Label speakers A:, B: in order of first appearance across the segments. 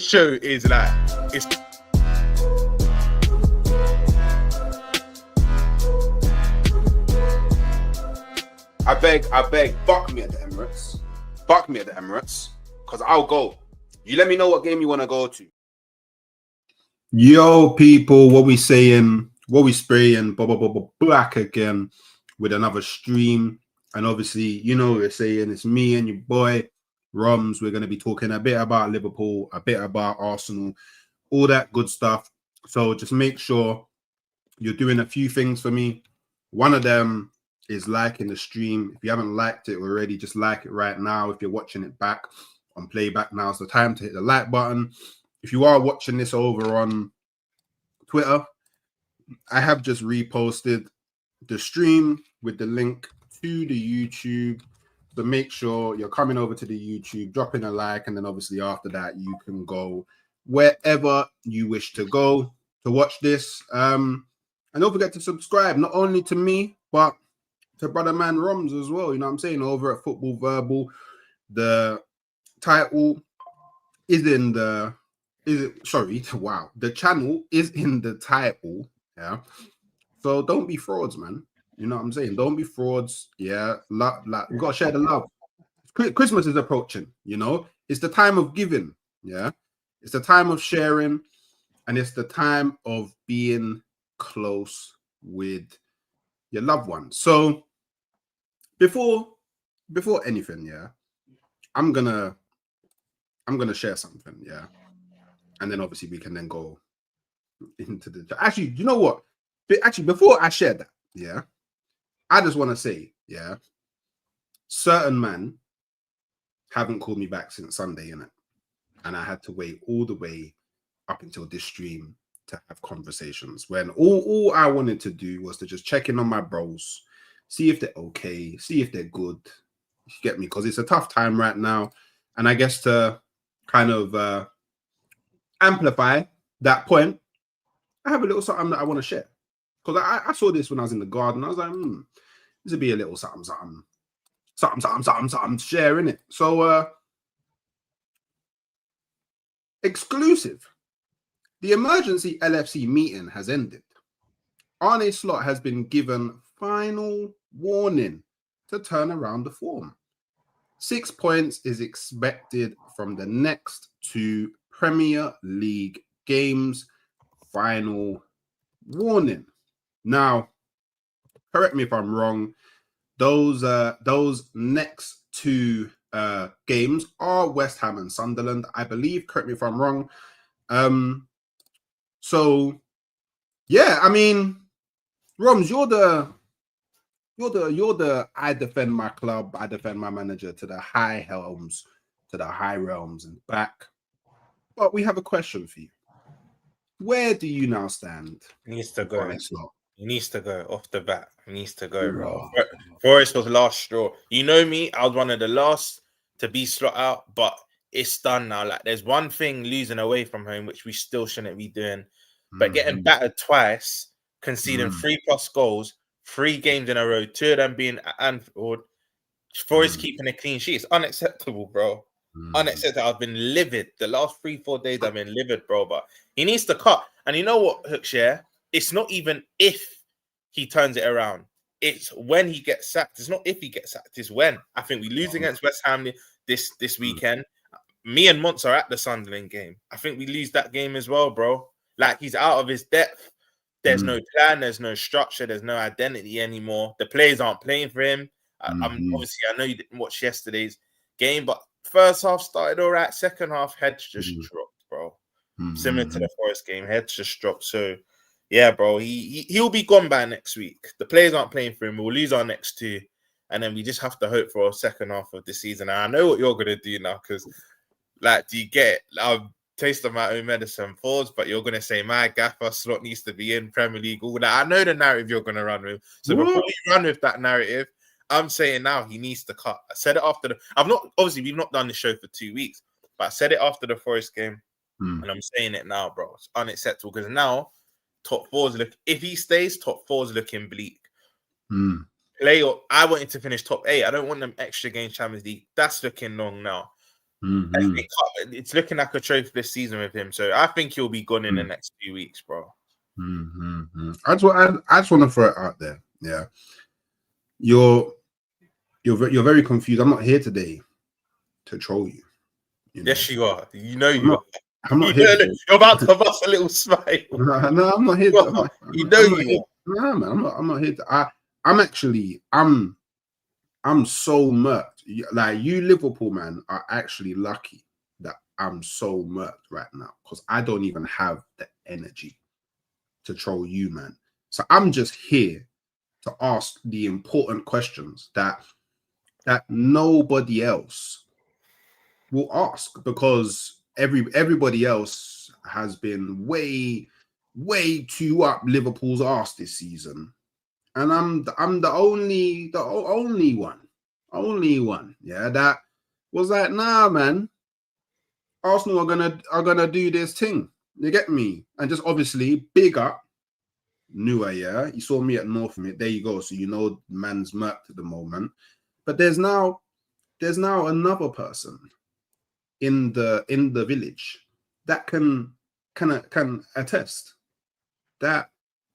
A: show is like, it's. I beg, fuck me at the Emirates. Fuck me at the Emirates. Because I'll go. You let me know what game you want to go to.
B: Yo, people, what we saying? What we spraying? Back again with another stream. And obviously, you know what we're saying. It's me and your boy, Roms. We're going to be talking a bit about Liverpool, a bit about Arsenal, all that good stuff. So just make sure you're doing a few things for me. One of them is liking the stream. If you haven't liked it already, just like it right now. If you're watching it back on playback, now's the time to hit the like button. If you are watching this over on Twitter, I have just reposted the stream with the link to the YouTube. So make sure you're coming over to the YouTube, dropping a like, and then obviously after that, you can go wherever you wish to go to watch this. And don't forget to subscribe, not only to me, but to brother man Roms as well. You know what I'm saying? Over at Football Verbal, the title is in the the channel is in the title. Yeah. So don't be frauds, man. You know what I'm saying? Don't be frauds. Yeah. We gotta share the love. Christmas is approaching, you know. It's the time of giving. Yeah. It's the time of sharing, and it's the time of being close with your loved ones. So before anything, yeah, I'm gonna share something, yeah, and then obviously we can then go into the. Actually, you know what? Actually, before I share that, yeah, I just want to say, yeah, certain men haven't called me back since Sunday, innit? And I had to wait all the way up until this stream to have conversations when all I wanted to do was to just check in on my bros, see if they're okay, see if they're good. You get me? Because it's a tough time right now. And I guess to kind of amplify that point, I have a little something that I want to share. Because I saw this when I was in the garden. I was like, this would be a little something sharing it. So exclusive. The emergency LFC meeting has ended. Arne Slot has been given final warning to turn around the form. 6 points is expected from the next 2 Premier League games. Final warning. Now, correct me if I'm wrong. Those next 2 games are West Ham and Sunderland, I believe. Correct me if I'm wrong. So yeah, I mean, Roms, you're the I defend my club, I defend my manager to the high realms and back. But we have a question for you. Where do you now stand?
A: He needs to go. He needs to go off the bat. He needs to go, bro. Forest was last straw. You know me, I was one of the last to be Slot out, but it's done now. Like, there's one thing losing away from home, which we still shouldn't be doing. But getting battered twice, conceding 3+ goals, 3 games in a row, 2 of them being at Anfield, Forest keeping a clean sheet. It's unacceptable, bro. Unacceptable. I've been livid. The last 3-4 days I've been livid, bro. But he needs to cut. And you know what, Hookshare? It's not even if he turns it around. It's when he gets sacked. It's not if he gets sacked. It's when. I think we lose against West Ham this weekend. Me and Monts are at the Sunderland game. I think we lose that game as well, bro. Like, he's out of his depth. There's no plan. There's no structure. There's no identity anymore. The players aren't playing for him. Obviously, I know you didn't watch yesterday's game, but first half started all right. Second half, heads just dropped, bro. Similar to the Forest game, heads just dropped. So, yeah, bro, he'll be gone by next week. The players aren't playing for him. We'll lose our next 2, and then we just have to hope for a second half of the season. And I know what you're going to do now, because, like, do you get I've tasted my own medicine, pause, but you're going to say, my gaffer Slot needs to be in Premier League, all that. I know the narrative you're going to run with. So before you run with that narrative, I'm saying now he needs to cut. I said it after we've not done the show for 2 weeks, but I said it after the Forest game, and I'm saying it now, bro. It's unacceptable, because now top 4's if he stays, top 4's looking bleak. I want him to finish top 8. I don't want them extra game Champions League. That's looking long now.
B: Mm-hmm.
A: It's looking like a trophy this season with him. So I think he'll be gone in the next few weeks, bro.
B: Mm-hmm. I just want to throw it out there. Yeah, you're very confused. I'm not here today to troll you.
A: Yes, you are. You know
B: I'm
A: you
B: not,
A: are.
B: I'm not here.
A: You're about to bust a little smile.
B: No, I'm not here. I'm not here. No, man, I'm not here. I'm so murked. Like, you Liverpool, man, are actually lucky that I'm so murked right now, because I don't even have the energy to troll you, man. So I'm just here to ask the important questions that nobody else will ask, because everybody else has been way too up Liverpool's arse this season, and I'm the only one, yeah, that was like, nah, man, Arsenal are gonna do this thing. You get me? And just obviously big up Newer, yeah. You saw me at North from it. There you go. So you know man's murked at the moment. But there's now another person in the village that can attest that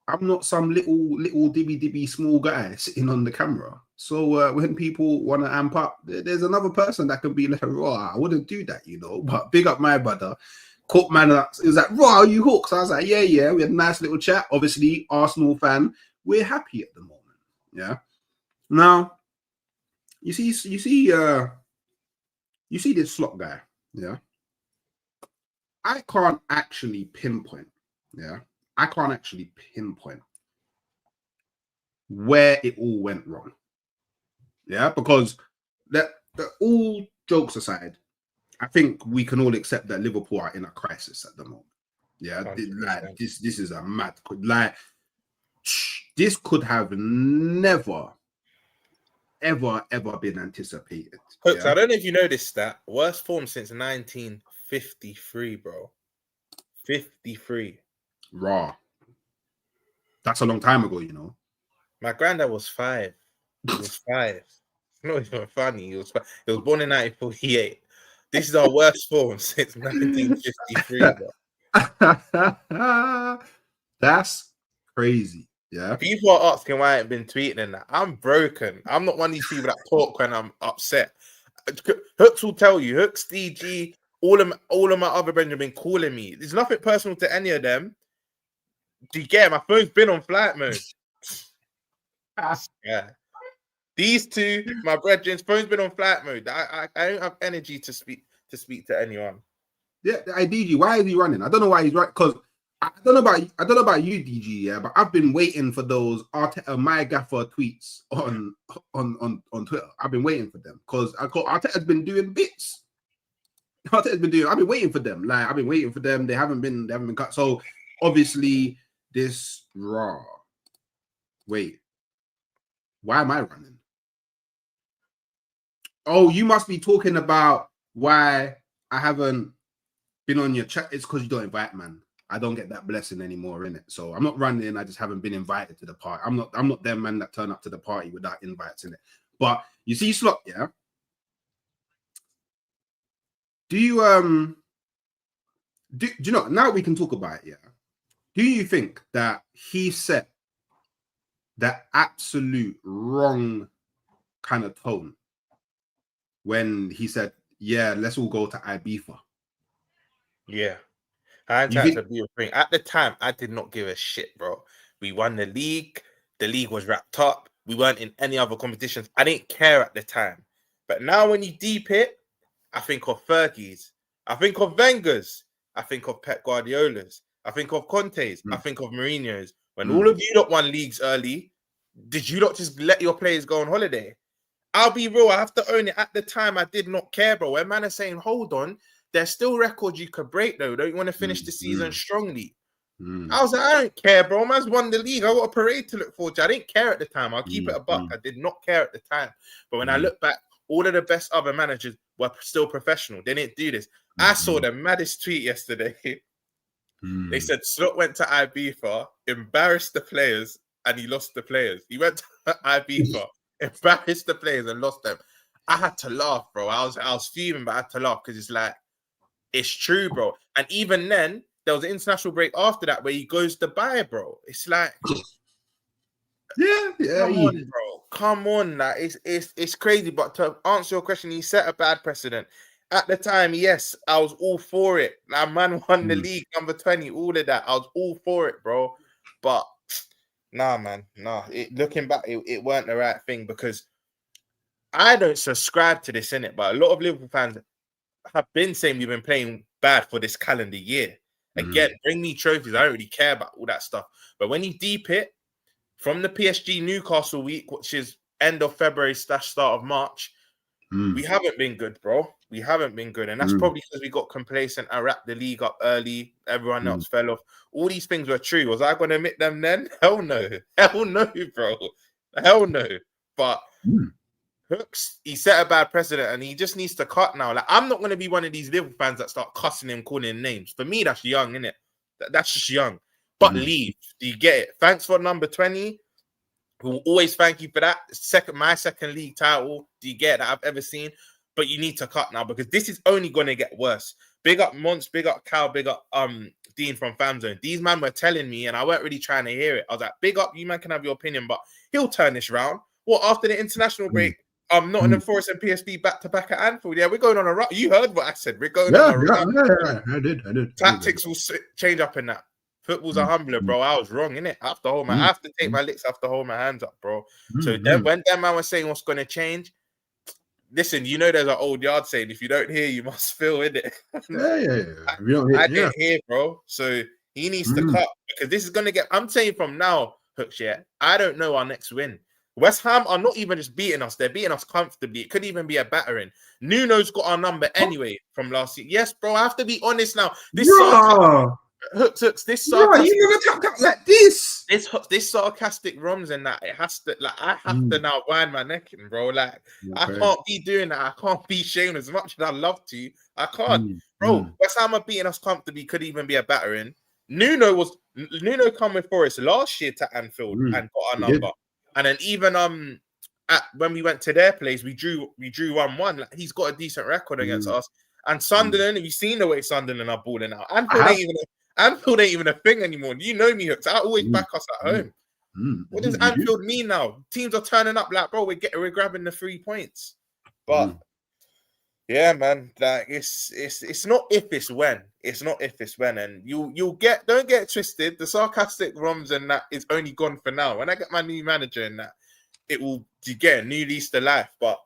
B: I'm not some little dibby small guy sitting on the camera. So when people want to amp up, there's another person that can be like, raw. I wouldn't do that, you know. But big up my brother. Caught man up. It was like, raw, are you hooked? So I was like, yeah. We had a nice little chat. Obviously, Arsenal fan. We're happy at the moment. Yeah. Now, you see this Slot guy. Yeah. I can't actually pinpoint. Yeah. I can't actually pinpoint where it all went wrong. Yeah, because all jokes aside, I think we can all accept that Liverpool are in a crisis at the moment. Yeah, like this is a mad, like, this could have never ever been anticipated.
A: Hooks,
B: Yeah?
A: I don't know if you know this stat. Worst form since 1953, bro. 53.
B: Raw. That's a long time ago, you know.
A: My granddad was 5. He was 5. It's not even funny. He was born in 1948. This is our worst form since 1953,
B: bro. That's crazy. Yeah.
A: People are asking why I ain't been tweeting and that. I'm broken. I'm not one of these people that talk when I'm upset. Hooks will tell you. Hooks, DG, all of my other brethren have been calling me. There's nothing personal to any of them. Do you get it? My phone's been on flight mode. Yeah. These two, my brethren's phone's been on flight mode. I don't have energy to speak to anyone.
B: Yeah, DG, why is he running? I don't know why he's running, because I don't know about you, DG, yeah, but I've been waiting for those Arteta my gaffer tweets on Twitter. I've been waiting for them because Arteta's been doing bits. I've been waiting for them. Like, I've been waiting for them. They haven't been cut. So obviously this raw. Wait, why am I running? Oh, you must be talking about why I haven't been on your chat. It's because you don't invite, man. I don't get that blessing anymore, innit? So I'm not running. I just haven't been invited to the party. I'm not them man that turn up to the party without invites in it. But you see, Slot, yeah. Do you do you know? Now we can talk about it, yeah. Do you think that he set that absolute wrong kind of tone when he said, "Yeah, let's all go to Ibiza"?
A: Yeah. At the time, I did not give a shit, bro. We won the league. The league was wrapped up. We weren't in any other competitions. I didn't care at the time. But now when you deep it, I think of Fergie's. I think of Wenger's. I think of Pep Guardiola's. I think of Conte's. I think of Mourinho's. When all of you lot won leagues early, did you not just let your players go on holiday? I'll be real. I have to own it. At the time, I did not care, bro. When man is saying, hold on, there's still records you could break, though. Don't you want to finish the season strongly? I was like, I don't care, bro. Man's won the league. I got a parade to look forward to. I didn't care at the time. I'll keep it a buck. I did not care at the time. But when I look back, all of the best other managers were still professional. They didn't do this. I saw the maddest tweet yesterday. They said Slot went to Ibiza, embarrassed the players, and he lost the players. He went to Ibiza, embarrassed the players, and lost them. I had to laugh, bro. I was fuming, but I had to laugh because it's like, it's true, bro. And even then, there was an international break after that where he goes to Dubai, bro. It's like,
B: yeah.
A: come on, bro. Come on, like it's crazy. But to answer your question, he set a bad precedent. At the time, yes, I was all for it. That man won the league, number 20, all of that. I was all for it, bro. But nah, man, nah. Looking back, it weren't the right thing because I don't subscribe to this, innit? But a lot of Liverpool fans have been saying we've been playing bad for this calendar year. Again, bring me trophies. I don't really care about all that stuff. But when you deep it from the PSG Newcastle week, which is end of February / start of March, we haven't been good, bro. We haven't been good. And that's probably because we got complacent. I wrapped the league up early. Everyone else fell off. All these things were true. Was I going to admit them then? Hell no. Hell no, bro. Hell no. But Hooks, he set a bad precedent and he just needs to cut now. Like, I'm not going to be one of these Liverpool fans that start cussing him, calling him names. For me, that's young, innit? That's just young. But leave. Do you get it? Thanks for number 20. We'll always thank you for that. My second league title. Do you get it, that I've ever seen? But you need to cut now because this is only going to get worse. Big up Mons, big up Cal, big up Dean from Famzone. These man were telling me, and I weren't really trying to hear it. I was like, big up, you man can have your opinion, but he'll turn this round. Well, after the international break, Nottingham Forest and PSV back to back at Anfield. Yeah, we're going on a run. You heard what I said. We're going on a run.
B: Yeah, I did.
A: Tactics will change up in that. Football's a humbler, bro. I was wrong, innit? I have to take my licks. I have to hold my hands up, bro. So then when that man was saying what's going to change, listen, you know there's an old yard saying, if you don't hear, you must feel, innit? I didn't hear, bro. So he needs to cut because this is going to get, I'm saying from now, Hooks, I don't know our next win. West Ham are not even just beating us. They're beating us comfortably. It could even be a battering. Nuno's got our number anyway from last year. Yes, bro, I have to be honest now. This Hooks, this sarcastic,
B: you never tapped up like this.
A: This sarcastic rums and that it has to, like, I have to now wind my neck in, bro. Like, I can't be doing that. I can't be shamed as much as I love to. I can't, bro. West Ham are beating us comfortably. Could even be a battering. Nuno come with Forest last year to Anfield and got our number. And then even when we went to their place, we drew 1-1. Like, he's got a decent record against us. And Sunderland, have you seen the way Sunderland are balling out? Anfield ain't even a thing anymore. You know me, Hooks. I always back us at home. What does Anfield mean now? Teams are turning up like, bro, we're grabbing the 3 points. But yeah, man, like it's not if, it's when. It's not if, it's when. And don't get it twisted. The sarcastic rums and that is only gone for now. When I get my new manager in that, it will get a new lease to life. But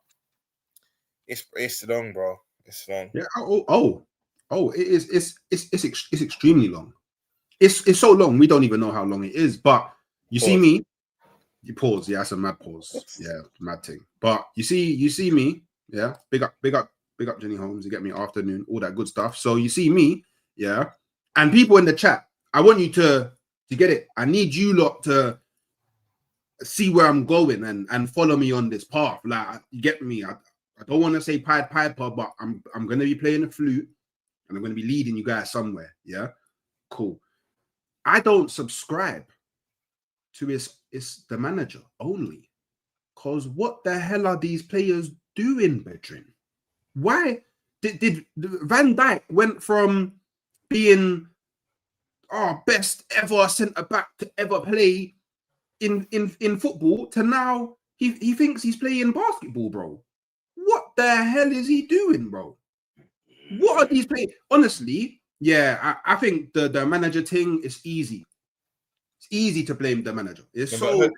A: it's long, bro. It's long.
B: Yeah. It's extremely long. It's so long we don't even know how long it is. But you see me. You pause. Yeah, that's a mad pause. Yeah, mad thing. But you see me. Yeah, big up Jenny Holmes. You get me afternoon, all that good stuff. So you see me. Yeah, and people in the chat. I want you to get it. I need you lot to see where I'm going and follow me on this path. Like, you get me. I don't want to say Pied Piper, but I'm going to be playing the flute and I'm going to be leading you guys somewhere. Yeah, cool. I don't subscribe to it's the manager only, because what the hell are these players doing, Bedrin? Why did Van Dijk went from being best ever centre back to ever play in football to now he thinks he's playing basketball, bro? What the hell is he doing, bro? What are these players? Honestly, yeah, I think the manager thing is easy. It's easy to blame the manager. It's so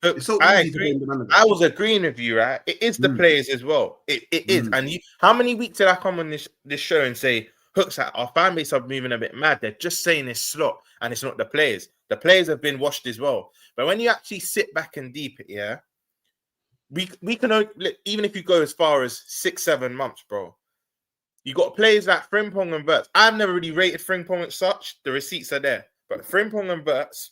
B: easy to blame the manager.
A: I was agreeing with you, right? It is the players as well. It is. And how many weeks did I come on this show and say, Hooks, our fan base are moving a bit mad. They're just saying it's Slot and it's not the players. The players have been washed as well. But when you actually sit back and deep it, yeah, we can, even if you go as far as 6-7 months, bro, you got players like Frimpong and Wirtz. I've never really rated Frimpong as such. The receipts are there. But Frimpong and Wirtz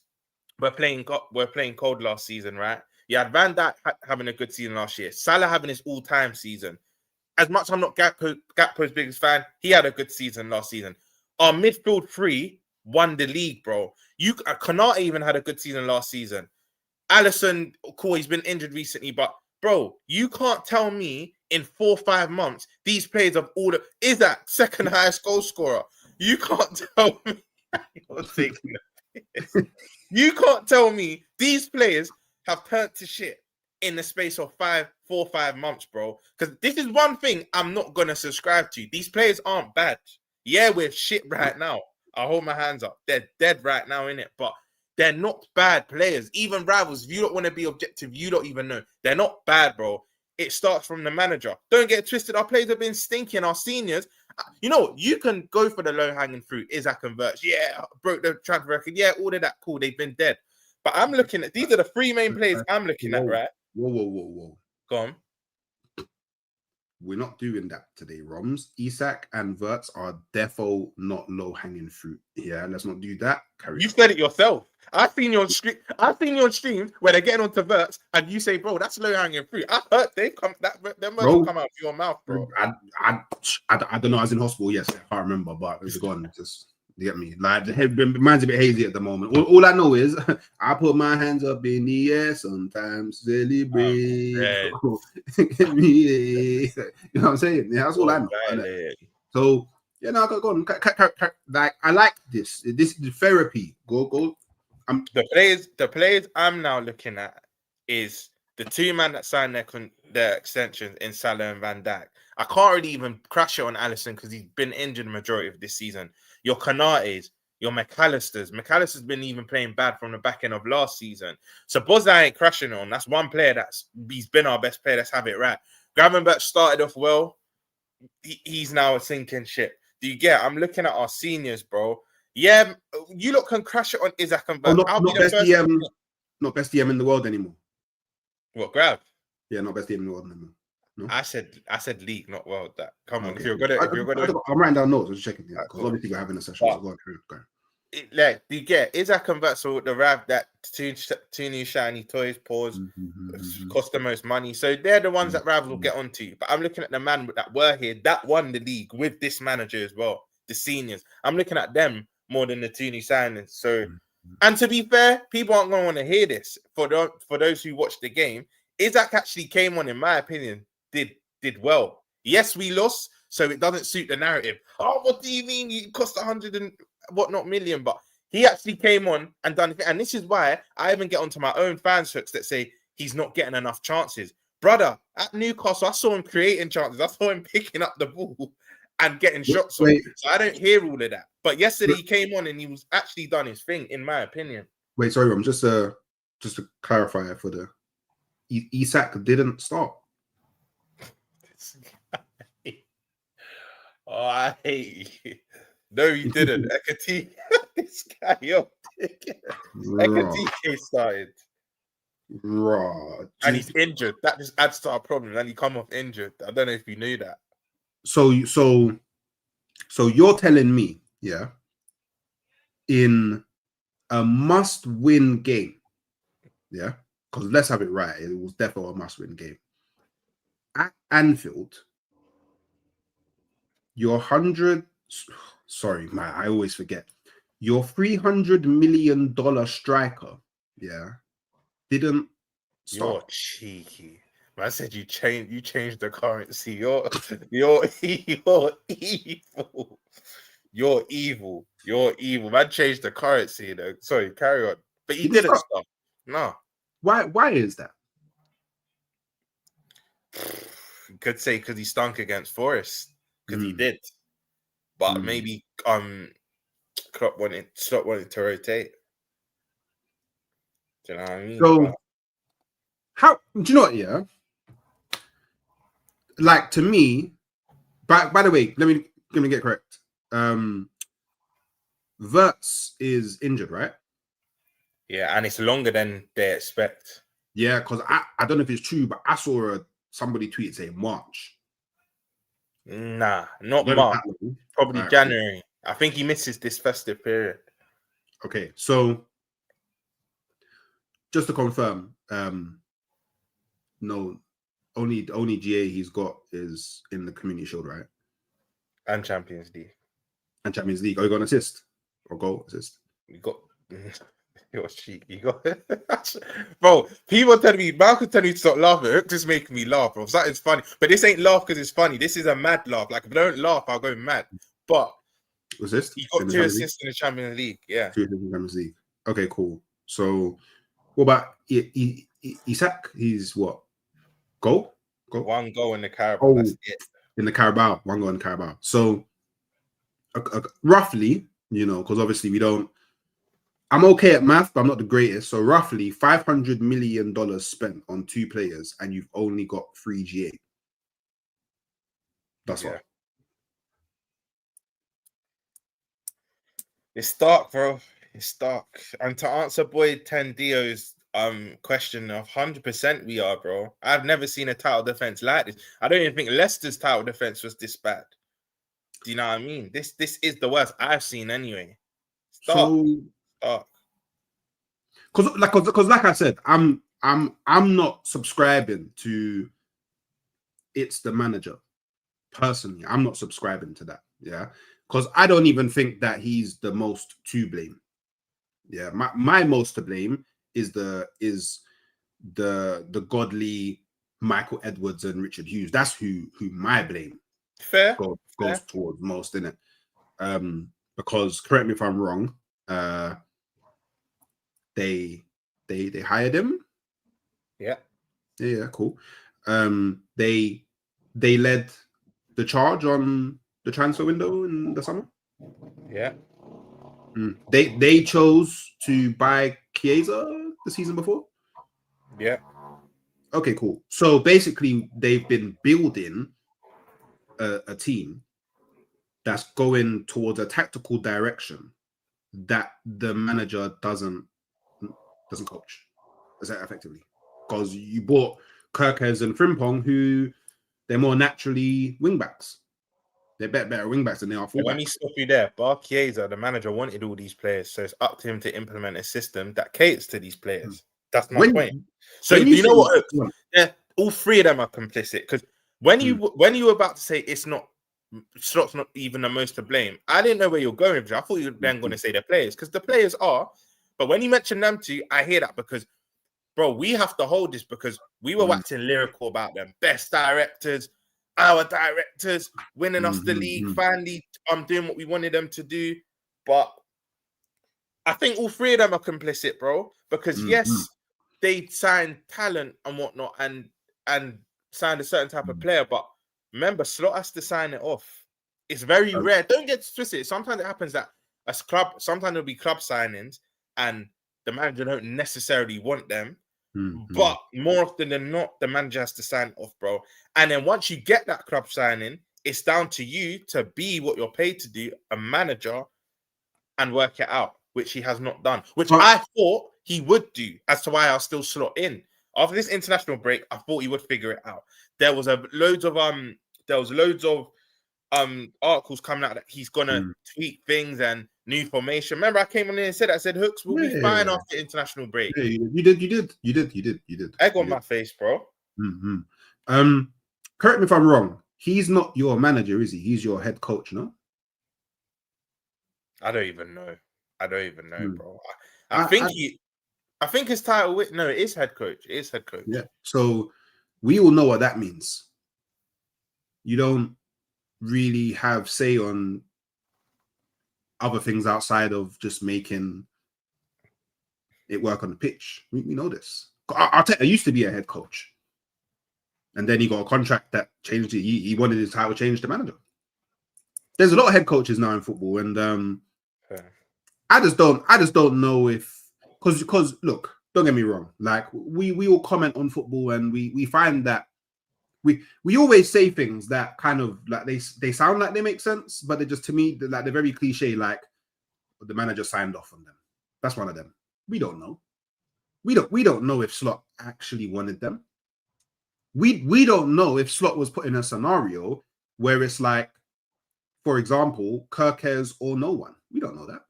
A: were playing cold last season, right? You had Van Dijk having a good season last year. Salah having his all-time season. As much as I'm not Gakpo's biggest fan, he had a good season last season. Our midfield three won the league, bro. Konate even had a good season last season. Alisson, cool, he's been injured recently, but bro, you can't tell me in 4 or 5 months, these players have all is that second highest goal scorer. You can't tell me you're taking the You can't tell me these players have turned to shit in the space of 4 or 5 months, bro. Because this is one thing I'm not gonna subscribe to. These players aren't bad. Yeah, we're shit right now. I hold my hands up. They're dead right now, innit? But they're not bad players. Even rivals, if you don't want to be objective, you don't even know. They're not bad, bro. It starts from the manager. Don't get twisted. Our players have been stinking. Our seniors, you know, you can go for the low-hanging fruit. Isaac and Verts. Yeah, broke the transfer record. Yeah, all of that. Cool. They've been dead. But I'm looking at, these are the 3 main players I'm looking at, right?
B: Whoa.
A: Go on.
B: We're not doing that today, Roms. Isak and Verts are defo not low-hanging fruit. Yeah, let's not do that.
A: You said it yourself. I've seen you on streams where they're getting onto Verts and you say, bro, that's low-hanging fruit. I heard them words come out of your mouth, bro.
B: I don't know. I was in hospital, yes, I can't remember, but it's gone. Just you get me. Like mine's a bit hazy at the moment. All I know is I put my hands up in the air sometimes, celebrate. Get me, you know what I'm saying? Yeah, that's all I know. So go on. Like I like this. This is therapy. Go.
A: The players I'm now looking at is the 2 men that signed their extensions in Salah and Van Dijk. I can't really even crash it on Alisson because he's been injured the majority of this season. Your Kanates, your McAllisters. McAllister's been even playing bad from the back end of last season. So Bozza ain't crashing on. That's one player he's been our best player. Let's have it right. Gravenberch started off well. He's now a sinking ship. Do you get? I'm looking at our seniors, bro. Yeah, you lot can crash it on Isaac and Verts.
B: Not best DM in the world anymore.
A: What, Grav?
B: Yeah, not best DM in the world anymore. No?
A: I said league, not world. That come on.
B: Okay.
A: If you're gonna,
B: I'm writing down notes. I'm just checking. Yeah, because obviously we're having a session. So go.
A: Like, do you get Isaac and Verts or the Rav that two new shiny toys cost the most money? So they're the ones that Rav will get onto. But I'm looking at the man that were here that won the league with this manager as well. The seniors. I'm looking at them more than the 2 new signings. So, and to be fair, people aren't going to want to hear this. For those who watched the game, Isaac actually came on, in my opinion, did well. Yes, we lost, so it doesn't suit the narrative. Oh, what do you mean? You cost 100 and whatnot million, but he actually came on and done it. And this is why I even get onto my own fans hooks that say he's not getting enough chances. Brother, at Newcastle, I saw him creating chances. I saw him picking up the ball and getting shots. So I don't hear all of that. But yesterday he came on and he was actually done his thing, in my opinion.
B: Wait, sorry, I'm just to clarify for the Isak didn't start.
A: Oh, I hate you. No, he didn't. Ekatike, this guy, Ekatike started.
B: Right.
A: And he's injured. That just adds to our problem. And he come off injured. I don't know if you knew that.
B: So you're telling me, yeah, in a must-win game, yeah, because let's have it right, it was definitely a must-win game. At Anfield, your I always forget. Your $300 million striker, yeah, didn't start.
A: You're cheeky. Man said you changed the currency. You're evil. You're evil. You're evil. Man changed the currency, you know. Sorry, carry on. But he didn't stop. No.
B: Why is that?
A: You could say because he stunk against Forest. Because he did. But maybe Klopp wanted to rotate. Do you know what I mean?
B: So how do you know what, yeah? Like, to me, by the way, let me get correct. Verts is injured, right?
A: Yeah, and it's longer than they expect.
B: Yeah, because I don't know if it's true, but I saw somebody tweet saying March.
A: Nah, not March. Probably January. I think he misses this festive period.
B: Okay, so just to confirm, no, only GA he's got is in the Community Shield, right?
A: And Champions League.
B: And Champions League. Oh, you got an assist or goal assist?
A: We got You're cheeky. Bro, people telling me, Malcolm telling me to stop laughing. Hook just making me laugh, bro. Something's funny. But this ain't laugh because it's funny. This is a mad laugh. Like, if I don't laugh, I'll go mad. But
B: Assist?
A: he got 2 assists in the Champions League. Yeah.
B: 2 assists in the Champions League. Okay, cool. So, what about Isak? He's what? Goal?
A: 1 goal in the Carabao. That's it.
B: In the Carabao. 1 goal in the Carabao. So, roughly, you know, because obviously we don't. I'm okay at math, but I'm not the greatest. So roughly $500 million spent on 2 players, and you've only got 3 GA. That's all.
A: It's dark, bro. It's dark. And to answer Boy Tendio's question, 100% we are, bro. I've never seen a title defense like this. I don't even think Leicester's title defense was this bad. Do you know what I mean? This is the worst I've seen anyway.
B: So, because like I said, I'm not subscribing to it's the manager. Personally, I'm not subscribing to that. Yeah, because I don't even think that he's the most to blame. Yeah, my most to blame is the godly Michael Edwards and Richard Hughes. That's who my blame goes towards most, innit? Because correct me if I'm wrong, they hired him.
A: Yeah,
B: cool. They led the charge on the transfer window in the summer.
A: Yeah.
B: They chose to buy Chiesa the season before.
A: Yeah.
B: Okay, cool. So basically, they've been building a team that's going towards a tactical direction that the manager doesn't coach. Is that effectively? Because you bought Kirkes and Frimpong, who they're more naturally wingbacks. They're better wingbacks than they are fullbacks.
A: Let me stop you there. Bar Chiesa, the manager, wanted all these players, so it's up to him to implement a system that caters to these players. That's my point. So you know what? Yeah, all 3 of them are complicit. Because when you were about to say Slot's not even the most to blame, I didn't know where you're going with it. I thought you were then going to say the players, because the players are. But when you mention them two, I hear that because, bro, we have to hold this because we were waxing lyrical about them. Best directors, our directors winning us the league, finally doing what we wanted them to do. But I think all 3 of them are complicit, bro. Because yes, they signed talent and whatnot and signed a certain type of player. But remember, Slot has to sign it off. It's very rare. Don't get twisted. Sometimes it happens that sometimes there'll be club signings and the manager don't necessarily want them. But more often than not, the manager has to sign off, bro. And then once you get that club signing, it's down to you to be what you're paid to do, a manager, and work it out, which he has not done. Which I thought he would do, as to why I'll still slot in. After this international break, I thought he would figure it out. There was loads of articles coming out that he's gonna tweak things and new formation. Remember, I came on in and said, Hooks will be fine after international break.
B: Yeah, you did.
A: Egg on my face, bro.
B: Correct me if I'm wrong. He's not your manager, is he? He's your head coach, no?
A: I don't even know, bro. I think his title. No, it is head coach. It is head coach.
B: Yeah. So we all know what that means. You don't really have say on other things outside of just making it work on the pitch. We know this. Arteta used to be a head coach, and then he got a contract that changed it. He wanted his title changed to manager. There's a lot of head coaches now in football, and I just don't know if because look, don't get me wrong. Like we all comment on football, and we find that we always say things that kind of like they sound like they make sense, but they're just, to me, they're very cliche. Like the manager signed off on them. That's one of them. We don't know. We don't know if Slot actually wanted them. We don't know if Slot was put in a scenario where it's like, for example, Kirkes or no one. We don't know that.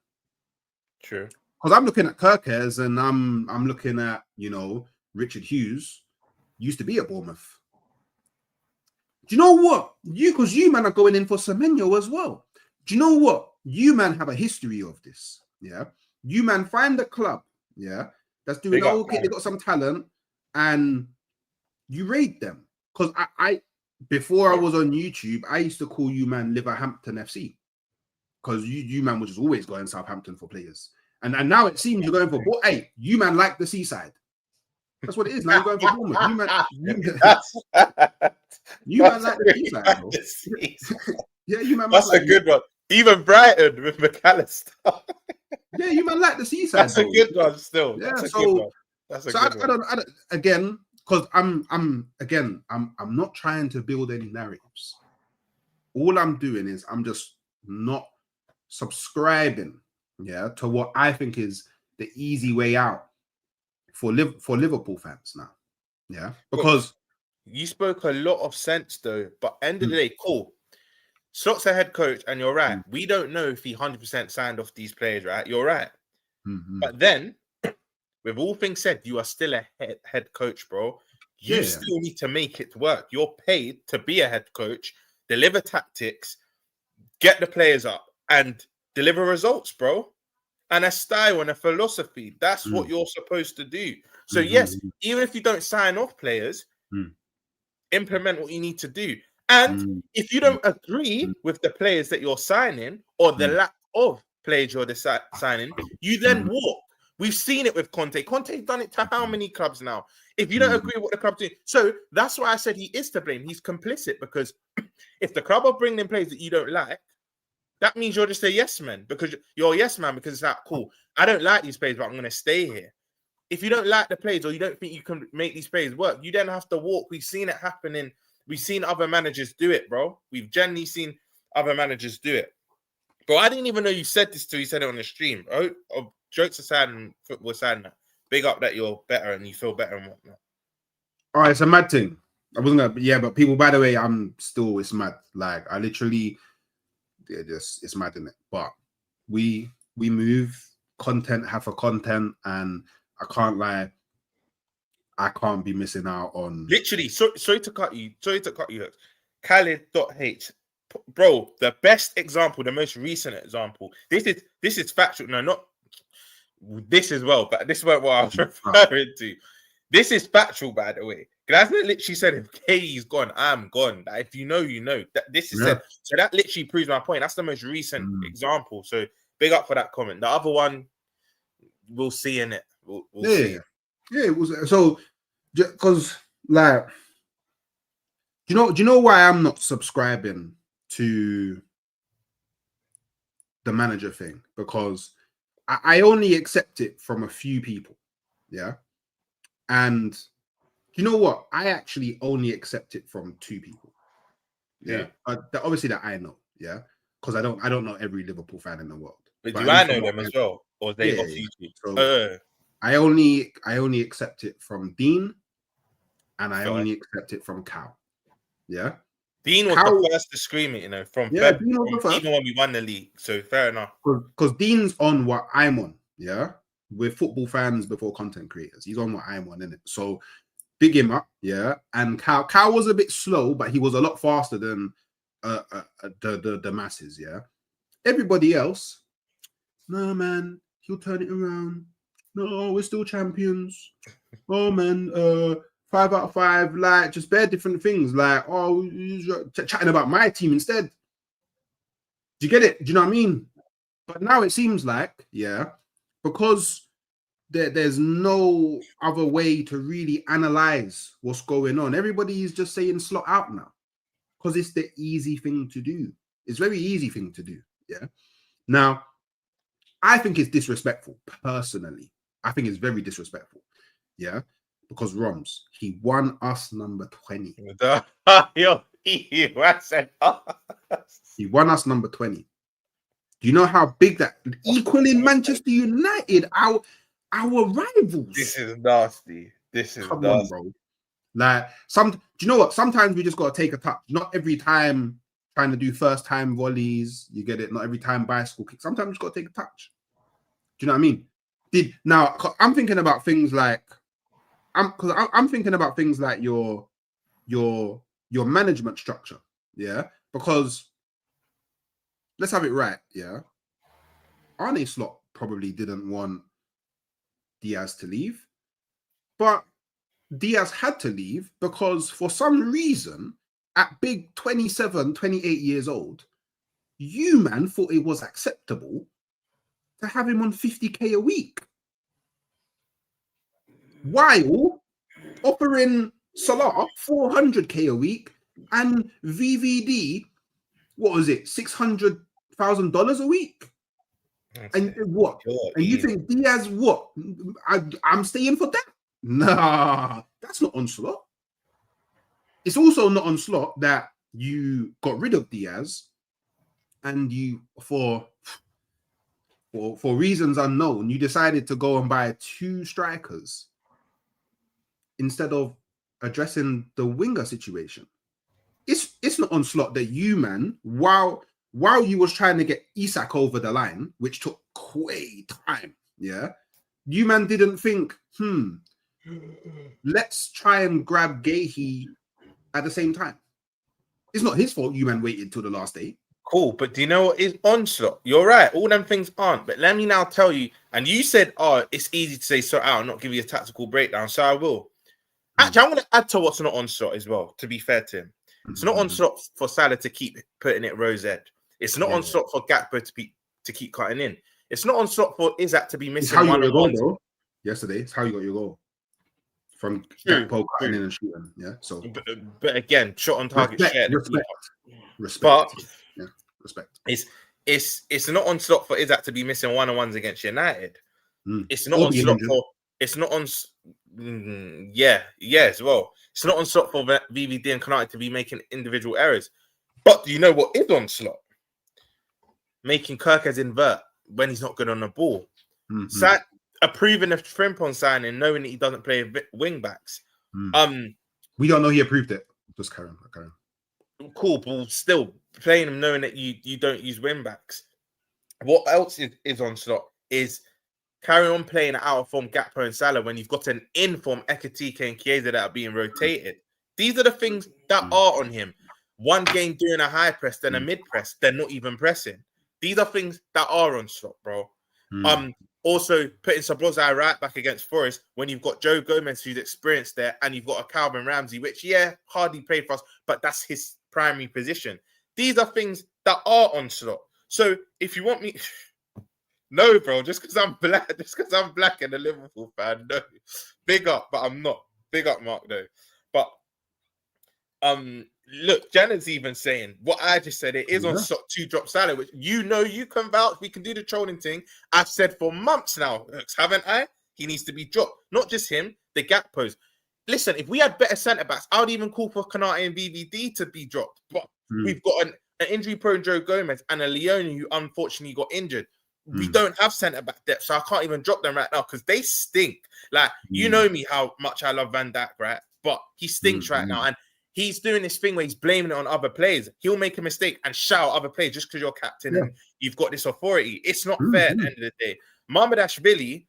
A: True.
B: Because I'm looking at Kirkes and I'm looking at, Richard Hughes used to be at Bournemouth. Do you know what? Because you man are going in for Semenyo as well. Do you know what? You man have a history of this. Yeah. You man find a club. yeah, that's doing okay. They got some talent, and you rate them. Because I before I was on YouTube, I used to call you man Liverhampton FC. Because you man was just always going Southampton for players. And now it seems you're going for hey, you man like the seaside. That's what it is. Now you're going for Bournemouth. You man like the seaside, bro. Yeah, you man.
A: That's a good one. Even Brighton with McAllister.
B: Yeah, you man like the seaside.
A: That's a good one still.
B: Yeah,
A: that's a good one. That's a good one.
B: I don't again, because I'm not trying to build any narratives. All I'm doing is I'm just not subscribing, to what I think is the easy way out for Liverpool fans now. Yeah, because
A: you spoke a lot of sense though, but end of the day, cool. Slot's a head coach, and you're right. We don't know if he 100% signed off these players, right? You're right. But then, with all things said, you are still a head coach, bro. You still need to make it work. You're paid to be a head coach, deliver tactics, get the players up, and deliver results, bro. And a style and a philosophy. That's what you're supposed to do. So yes, even if you don't sign off players, implement what you need to do. And if you don't agree with the players that you're signing or the lack of players you're signing, you then walk. We've seen it with Conte. Conte's done it to how many clubs now? If you don't agree with what the club's doing. So that's why I said he is to blame. He's complicit because if the club are bringing in players that you don't like, that means you're just a yes man because you're a yes man because it's like, cool, I don't like these players, but I'm going to stay here. If you don't like the players or you don't think you can make these players work, you then have to walk. We've seen it happening. We've seen other managers do it, bro. We've generally seen other managers do it. Bro, I didn't even know you said this till you said it on the stream. Oh, jokes aside and football aside now. Big up that you're better and you feel better and whatnot.
B: All right, it's a mad thing. I wasn't gonna, but people, by the way, it's mad. Like, I literally, it's mad, isn't it? But we move content, have a content, and I can't lie, I can't be missing out on.
A: Literally, sorry to cut you. Khalid.h. Bro, the best example, the most recent example. This is factual. No, not this as well, but this is what I was referring to. This is factual, by the way. Because literally said, if KE's gone, I'm gone. Like, if you know, you know. This is said. So that literally proves my point. That's the most recent example. So big up for that comment. The other one, we'll see in it. We'll see.
B: Yeah, it was so because like, do you know why I'm not subscribing to the manager thing? Because I only accept it from a few people, and you know what? I actually only accept it from 2 people, obviously that I know, because I don't know every Liverpool fan in the world.
A: But do I know them as well, or they off YouTube?
B: So I only accept it from Dean, and I only accept it from Cal. Yeah,
A: Dean was the first to scream it, from
B: Dean was the first.
A: Even when we won the league. So fair enough.
B: Because Dean's on what I'm on. Yeah, we're football fans before content creators. He's on what I'm on, innit? So big him up. Yeah, and Cal was a bit slow, but he was a lot faster than the masses. Yeah, everybody else, no man, he'll turn it around. No, we're still champions. Oh man, 5 out of 5, like just bare different things, like chatting about my team instead. Do you get it? Do you know what I mean? But now it seems like, because there's no other way to really analyze what's going on. Everybody is just saying Slot out now because it's the easy thing to do. It's a very easy thing to do. Yeah. Now, I think it's disrespectful, personally. I think it's very disrespectful. Yeah. Because Roms, he won us number 20. He won us number 20. Do you know how big that equaling Manchester United, our rivals?
A: This is nasty.
B: Come on, bro. Like do you know what? Sometimes we just gotta take a touch. Not every time trying to do first time volleys, you get it. Not every time bicycle kick. Sometimes you just gotta take a touch. Do you know what I mean? Now I'm thinking about things like I'm thinking about things like your management structure, because let's have it right, Arne Slot probably didn't want Diaz to leave, but Diaz had to leave because for some reason, at big 27, 28 years old, you, man, thought it was acceptable to have him on 50k a week. While offering Salah 400k a week and VVD, what was it, $600,000 a week? And what? And you think Diaz, what? I'm staying for that? Nah, that's not on Slot. It's also not on Slot that you got rid of Diaz and you, for reasons unknown, you decided to go and buy 2 strikers instead of addressing the winger situation. It's not on Slot that you, man, while you was trying to get Isak over the line, which took way time, yeah, you, man, didn't think, let's try and grab Gahey at the same time. It's not his fault you, man, waited till the last day.
A: Cool, but do you know what is on Slot? You're right, all them things aren't. But let me now tell you, and you said, it's easy to say sort out and not give you a tactical breakdown, so I will. Actually, I'm going to add to what's not on Slot as well, to be fair to him. It's not on Slot for Salah to keep putting it rose ed. It's not on Slot for Gakpo to keep cutting in. It's not on Slot for Isak to be missing.
B: It's how you got your goal, bro. Yesterday, it's how you got your goal. From Gakpo cutting in and shooting. Yeah. So,
A: but again, shot on target.
B: Respect.
A: But
B: respect.
A: It's not on Slot for Isak to be missing 1-on-1s against United. It's not on Slot for. It's not on. As well. It's not on Slot for VVD and Konate to be making individual errors. But do you know what is on Slot? Making Kirkes invert when he's not good on the ball. Approving a Frimpong signing, knowing that he doesn't play wing backs.
B: We don't know he approved it. Just carry on.
A: Cool, but still playing him knowing that you don't use wing backs. What else is on Slot is carry on playing out of form Gakpo and Salah when you've got an in-form Ekitike and Chiesa that are being rotated. These are the things that are on him. One game doing a high press, then a mid press, they're not even pressing. These are things that are on Slot, bro. Also putting Szoboszlai right back against Forest when you've got Joe Gomez who's experienced there, and you've got a Calvin Ramsey, which hardly played for us, but that's his primary position. These are things that are on Slot. So if you want me, no, bro, just because I'm black and a Liverpool fan, no, big up, but I'm not. Big up, Mark, though. But look, Janet's even saying what I just said. It is on Slot to drop Salah, which you can vouch. We can do the trolling thing. I've said for months now, haven't I? He needs to be dropped. Not just him, the Gakpos. Listen, if we had better centre backs, I would even call for Konate and VVD to be dropped. But we've got an injury-prone Joe Gomez and a Leone who unfortunately got injured. We don't have centre back depth, so I can't even drop them right now because they stink. Like, you know me how much I love Van Dijk, right? But he stinks right now, and he's doing this thing where he's blaming it on other players. He'll make a mistake and shout other players just because you're captain and you've got this authority. It's not fair at the end of the day. Mamardashvili,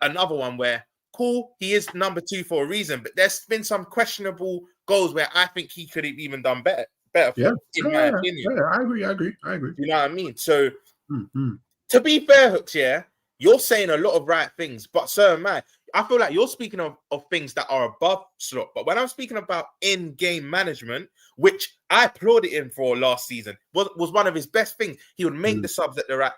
A: another one where, cool, he is number 2 for a reason, but there's been some questionable goals where I think he could have even done better in my opinion.
B: Yeah, I agree.
A: You know what I mean? So, to be fair, Hooks, you're saying a lot of right things, but so am I. I feel like you're speaking of things that are above Slot, but when I'm speaking about in-game management, which I applauded him for last season, was one of his best things. He would make the subs at the right.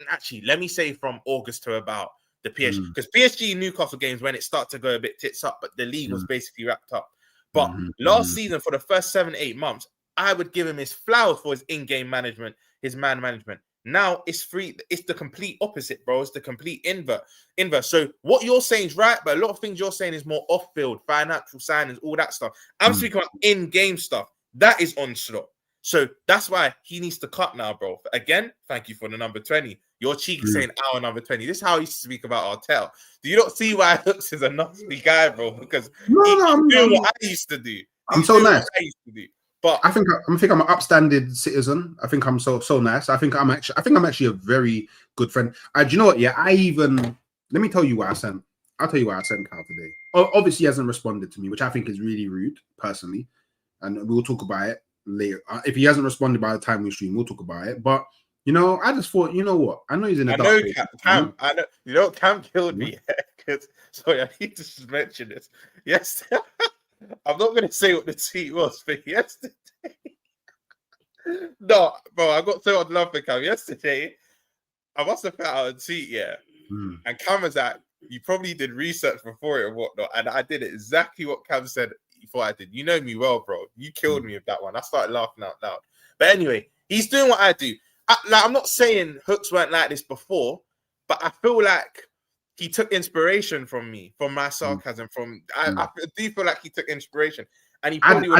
A: Actually, let me say from August to about the PSG, because PSG Newcastle games when it started to go a bit tits up, but the league was basically wrapped up. But last season, for the first 7-8 months, I would give him his flowers for his in-game management, his man management. Now it's free. It's the complete opposite, bro. It's the complete inverse. So what you're saying is right, but a lot of things you're saying is more off-field, financial signings, all that stuff. I'm speaking about in-game stuff. That is on Slot. So that's why he needs to cut now, bro. Again, thank you for the number 20. Your cheek saying our number 20. This is how he used to speak about Arteta. Do you not see why Hooks is a nasty guy, bro? Because he's doing what I used to do.
B: I'm so nice.
A: I used to do. But
B: I think I'm an upstanding citizen. I think I'm so nice. I think I'm actually a very good friend. Do you know what? Yeah, let me tell you what I sent. I'll tell you what I sent Cal today. Obviously, he hasn't responded to me, which I think is really rude, personally. And we'll talk about it later. If he hasn't responded by the time we stream, we'll talk about it. But I just thought, you know what? I know he's in a dark place.
A: Cam. I know. You know what Cam killed me. Sorry, I need to just mention this. Yesterday, I'm not going to say what the tweet was, but yesterday, no, bro, I got so on love for Cam. Yesterday, I must have put out a tweet, and Cam was like, you probably did research before it and whatnot, and I did exactly what Cam said before I did. You know me well, bro. You killed me with that one. I started laughing out loud. But anyway, he's doing what I do. I'm not saying Hooks weren't like this before, but I feel like he took inspiration from me, from my sarcasm. I do feel like he took inspiration, and he probably.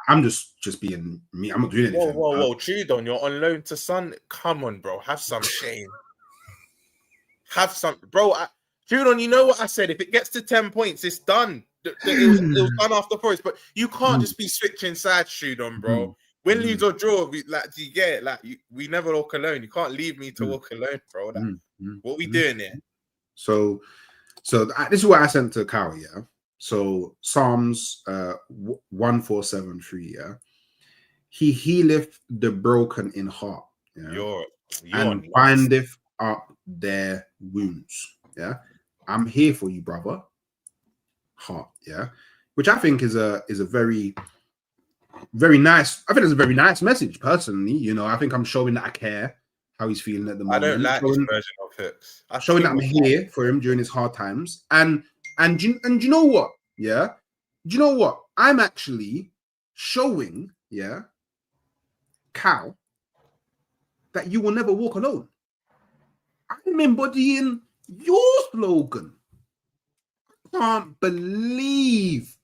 B: I'm just being me. I'm not doing anything.
A: Whoa, Trudon, you're on loan to Sun. Come on, bro. Have some shame. Have some, bro. Trudon, you know what I said. If it gets to 10 points, it's done. It was done after Forest, but you can't just be switching sides, Trudon, bro. Win, lose, or draw, do you get it? Like, we never walk alone. You can't leave me to walk alone, bro. What we doing here?
B: So this is what I sent to Cowie, yeah? So Psalms 1473, yeah? He healeth the broken in heart, yeah? And bindeth up their wounds, yeah? I'm here for you, brother. Heart, yeah? Which I think is a very... very nice. I think it's a very nice message, personally. You know, I think I'm showing that I care how he's feeling at the moment.
A: I don't like this version of Hooks.
B: I'm showing that I'm here for him during his hard times. And you know what? Yeah. Do you know what? I'm actually showing, Cal, that you will never walk alone. I'm embodying your slogan. I can't believe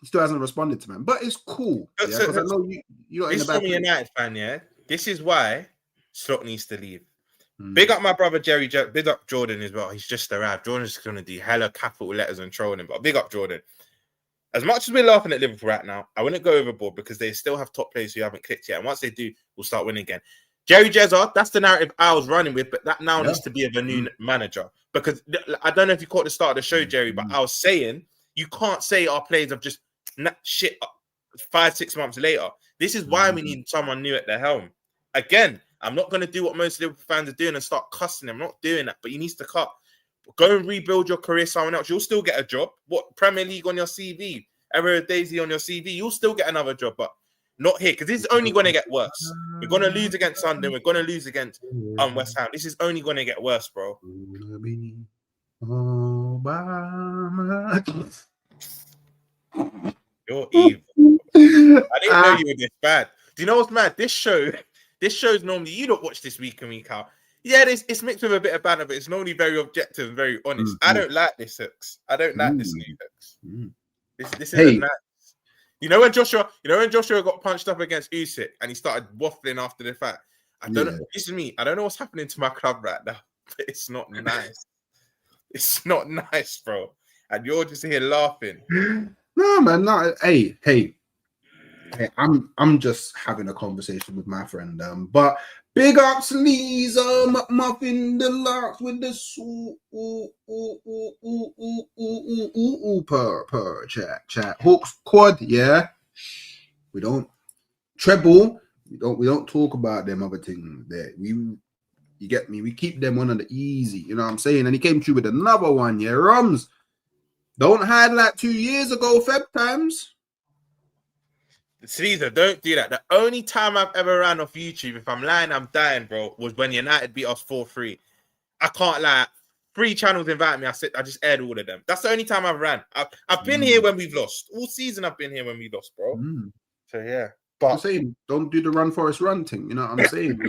B: he still hasn't responded to man, but it's cool. Because I know you're in the back.
A: This is a United fan, yeah. This is why Slot needs to leave. Big up my brother Jerry. Big up Jordan as well. He's just arrived. Jordan's going to do hella capital letters and trolling him, but big up Jordan. As much as we're laughing at Liverpool right now, I wouldn't go overboard because they still have top players who haven't clicked yet. And once they do, we'll start winning again. Jerry Jezza, that's the narrative I was running with, but that now needs to be of a new manager. Because I don't know if you caught the start of the show, Jerry, but I was saying you can't say our players have just shit 5-6 months later. This is why we need someone new at the helm. Again, I'm not going to do what most Liverpool fans are doing and start cussing them. I'm not doing that, but he needs to cut. Go and rebuild your career somewhere else. You'll still get a job. What, Premier League on your CV, Daisy on your CV, you'll still get another job, but not here, because this is only going to get worse. We're going to lose against Sunderland. We're going to lose against West Ham. This is only going to get worse, bro. You're evil. I didn't know you were this bad. Do you know what's mad? This show's normally, you don't watch this week and week out. Yeah, it's mixed with a bit of banter, but it's normally very objective and very honest. I don't like this Hooks. I don't like this new Hooks. This isn't nice. You know when Joshua got punched up against Usyk and he started waffling after the fact. I don't know. This is me. I don't know what's happening to my club right now, but it's not nice. It's not nice, bro. And you're just here laughing.
B: No, man. No. Hey. I'm just having a conversation with my friend. But big ups, Lisa McMuffin Deluxe with the per chat. Hooks quad, yeah. We don't treble. We don't talk about them other things there. You get me? We keep them on the easy. You know what I'm saying? And he came through with another one, yeah. Rums. Don't hide like 2 years ago, Feb times.
A: Caesar, don't do that. The only time I've ever ran off YouTube, if I'm lying, I'm dying, bro, was when United beat us 4-3. I can't lie. 3 channels invite me. I just aired all of them. That's the only time I've ran. I've been here when we've lost. All season I've been here when we lost, bro. So yeah. But
B: I'm saying, don't do the run Forest run thing. You know what I'm saying?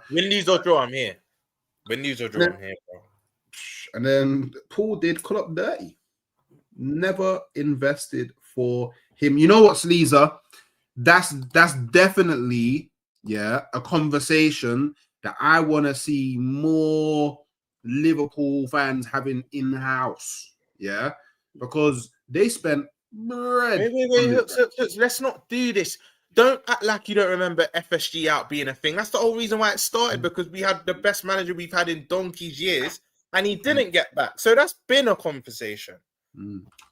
A: Win, lose or draw, I'm here. Win, lose or draw, I'm here, bro.
B: And then Paul did call up dirty. Never invested for him. You know what, Sleazer? That's definitely a conversation that I want to see more Liverpool fans having in-house. Yeah, because they spent bread.
A: Wait. Let's not do this. Don't act like you don't remember FSG out being a thing. That's the whole reason why it started, because we had the best manager we've had in donkey's years, and he didn't get back. So that's been a conversation.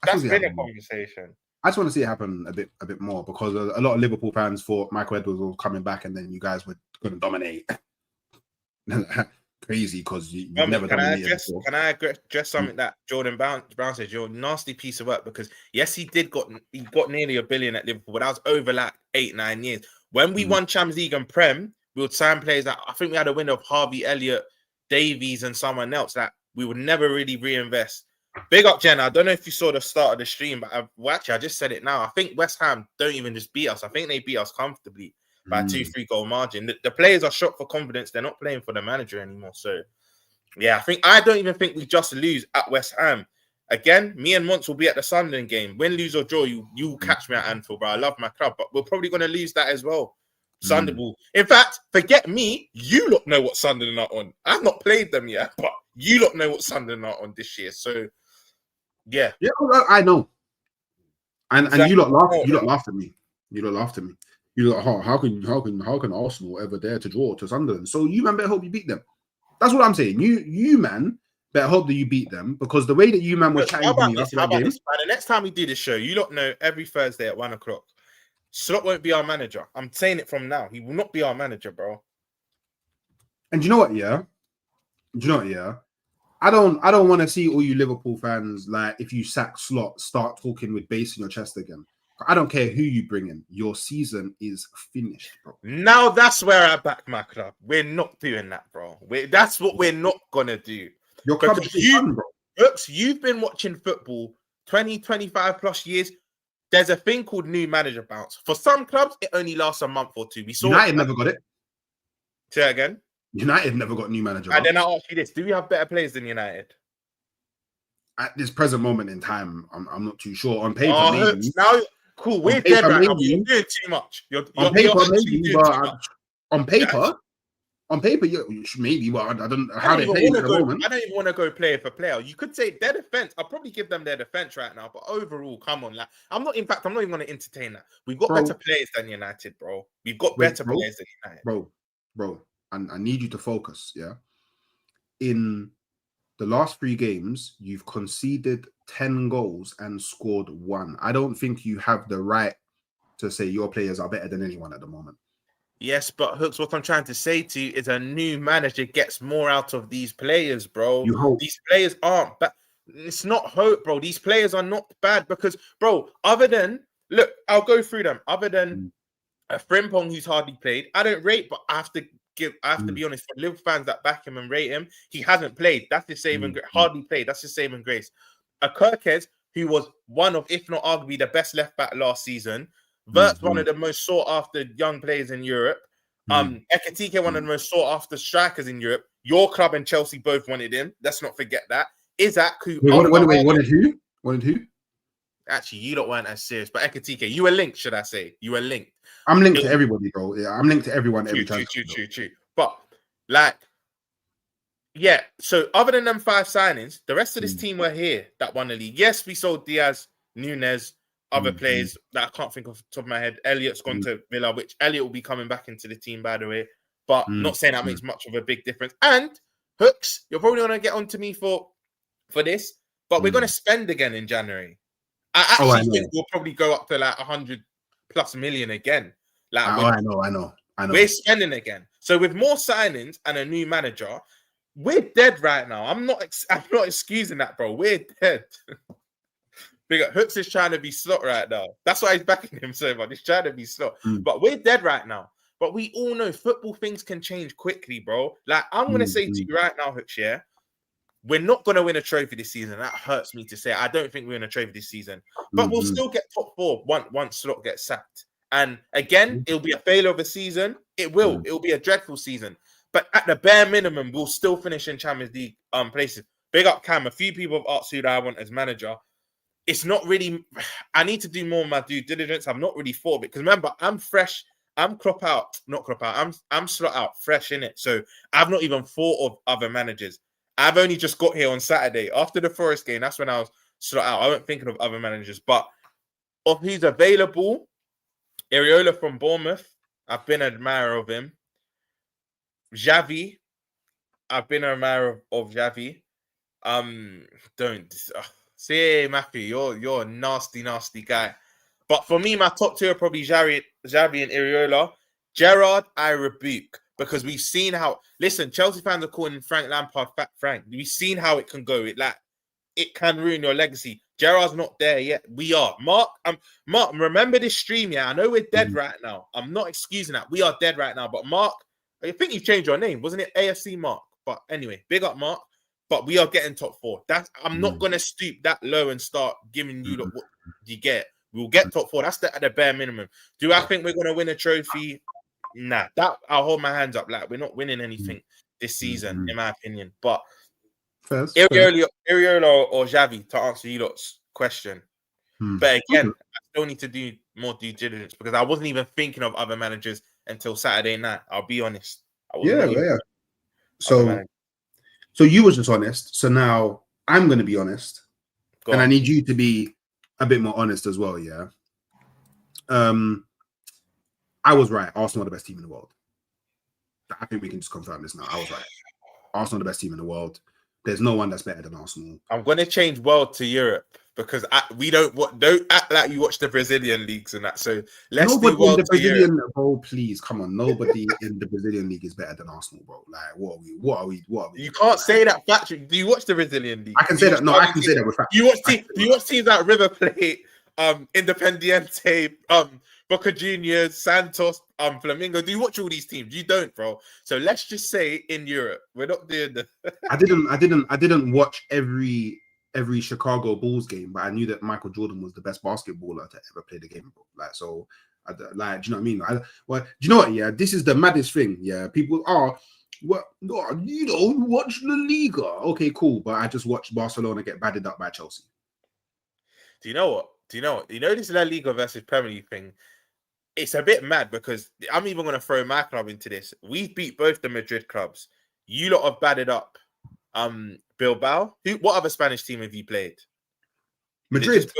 A: That's been a conversation.
B: I just want to see it happen a bit more, because a lot of Liverpool fans thought Michael Edwards was coming back and then you guys were going to dominate. crazy because you've
A: Mummy,
B: never dominated before.
A: Can I address something that Jordan Brown said? You're a nasty piece of work because yes, he got nearly $1 billion at Liverpool, but that was over like 8-9 years. When we won Champions League and Prem, we would sign players that I think we had a window of Harvey Elliott, Davies, and someone else that we would never really reinvest. Big up, Jen. I don't know if you saw the start of the stream, but I just said it now. I think West Ham don't even just beat us. I think they beat us comfortably by a 2-3 goal margin. The players are shot for confidence. They're not playing for the manager anymore. So, yeah, I don't even think we just lose at West Ham. Again, me and Mons will be at the Sunderland game. Win, lose, or draw, you catch me at Anfield, bro. I love my club, but we're probably going to lose that as well. Sunderland. In fact, forget me. You lot know what Sunderland are on. I've not played them yet, but you lot know what Sunderland are on this year. So, yeah,
B: I know. And you lot laughed at me. You lot laughed at me. You lot, how can Arsenal ever dare to draw to Sunderland? So you man better hope you beat them. That's what I'm saying. You man better hope that you beat them because the way that you man were chatting to me after that game.
A: By the next time we do this show, you lot know every Thursday at 1:00. Slot won't be our manager. I'm saying it from now. He will not be our manager, bro.
B: And you know what? Yeah. I don't want to see all you Liverpool fans like if you sack Slot, start talking with bass in your chest again. I don't care who you bring in. Your season is finished, bro.
A: Now that's where I back my club. We're not doing that, bro. That's what we're not gonna do.
B: Your club is done, bro.
A: Brooks, you've been watching football 20, 25 plus years. There's a thing called new manager bounce. For some clubs, it only lasts a month or two. We saw
B: United never got it.
A: Say that again.
B: United never got new manager.
A: And then I ask you this: do we have better players than United?
B: At this present moment in time, I'm not too sure. On paper, maybe.
A: Now, cool. We're dead right now. You're doing too much.
B: On paper, maybe. Well, I don't know how they play at the moment.
A: I don't even want to go player for player. You could say their defense. I'll probably give them their defense right now. But overall, come on, like I'm not even going to entertain that. We've got better players than United, bro. We've got better players than United,
B: bro. And I need you to focus. Yeah, in the last 3 games, you've conceded 10 goals and scored 1. I don't think you have the right to say your players are better than anyone at the moment.
A: Yes, but Hooks, what I'm trying to say to you is a new manager gets more out of these players, bro. These players aren't bad. It's not hope, bro. These players are not bad because, bro, other than, look, I'll go through them. Other than a Frimpong who's hardly played, I don't rate, but I have to be honest, for Liverpool fans that back him and rate him, he hasn't played. That's his saving grace. Hardly played. That's his saving grace. A Kirkes, who was one of, if not arguably, the best left back last season. Vert's one of the most sought after young players in Europe. Ekitike, one of the most sought after strikers in Europe. Your club and Chelsea both wanted him. Let's not forget that. Isaac, who
B: wanted who?
A: Actually, you lot weren't as serious, but Ekitike, you were linked, should I say? You were linked.
B: I'm linked to everybody, bro. Yeah, I'm linked to everyone every
A: time. True. But like, yeah. So other than them 5 signings, the rest of this team were here that won the league. Yes, we sold Diaz, Nunez, other players that I can't think of the top of my head. Elliott's gone to Villa, which Elliott will be coming back into the team, by the way. But not saying that makes much of a big difference. And Hooks, you're probably going to get onto me for this, but we're going to spend again in January. I actually think we'll probably go up to like 100+ million again. Like,
B: I know.
A: We're spending again. So with more signings and a new manager, we're dead right now. I'm not excusing that, bro. We're dead. Hooks is trying to be Slot right now. That's why he's backing him so much. He's trying to be Slot. But we're dead right now. But we all know football things can change quickly, bro. Like, I'm going to say to you right now, Hooks, yeah, we're not going to win a trophy this season. That hurts me to say. I don't think we're in a trophy this season. But we'll still get top 4 once Slot gets sacked. And again, it'll be a failure of a season. It will. It'll be a dreadful season. But at the bare minimum, we'll still finish in Champions League places. Big up Cam. A few people have asked who I want as manager. It's not really. I need to do more of my due diligence. I've not really thought of it because remember, I'm fresh. I'm Klopp out, not Klopp out. I'm Slot out, fresh in it. So I've not even thought of other managers. I've only just got here on Saturday after the Forest game. That's when I was Slot out. I wasn't thinking of other managers, but of who's available, Areola from Bournemouth. I've been an admirer of him. Xavi. I've been an admirer of Xavi. See, Matthew, you're a nasty guy. But for me, my top 2 are probably Xavi and Areola. Gerrard, I rebuke because we've seen how. Listen, Chelsea fans are calling Frank Lampard Fat Frank. We've seen how it can go. It can ruin your legacy. Gerrard's not there yet. We are. Mark, remember this stream, yeah? I know we're dead right now. I'm not excusing that. We are dead right now. But Mark, I think you've changed your name. Wasn't it AFC Mark? But anyway, big up, Mark. But we are getting top 4. I'm not going to stoop that low and start giving you what you get. We'll get top 4. That's at the bare minimum. Do I think we're going to win a trophy? Nah. That I'll hold my hands up. Like, we're not winning anything this season, in my opinion. But Iriola or Xavi, to answer you lot's question. But again, I still need to do more due diligence because I wasn't even thinking of other managers until Saturday night. I'll be honest.
B: Yeah. So you was just honest. So now I'm going to be honest. And I need you to be a bit more honest as well, yeah? I was right. Arsenal are the best team in the world. I think we can just confirm this now. I was right. Arsenal are the best team in the world. There's no one that's better than Arsenal.
A: I'm going to change world to Europe because we don't act like you watch the Brazilian leagues and that. So let's do world
B: in the Brazilian, bro. Please, come on. Nobody in the Brazilian league is better than Arsenal, bro. Like, what are we? You
A: can't say that factually. Do you watch the Brazilian league?
B: I can say that. No, I can say that with fact.
A: Do you watch teams like River Plate, Independiente, Boca Juniors, Santos, Flamengo? Do you watch all these teams? You don't, bro. So let's just say in Europe, we're not doing the.
B: I didn't watch every Chicago Bulls game, but I knew that Michael Jordan was the best basketballer to ever play the game, bro. Like, so, do you know what I mean? Do you know what? Yeah, this is the maddest thing. Yeah, people are. Well, you don't watch La Liga. Okay, cool, but I just watched Barcelona get battered up by Chelsea.
A: Do you know what? You know this La Liga versus Premier League thing? It's a bit mad because I'm even going to throw my club into this. We've beat both the Madrid clubs. You lot have batted up Bilbao. What other Spanish team have you played?
B: Madrid.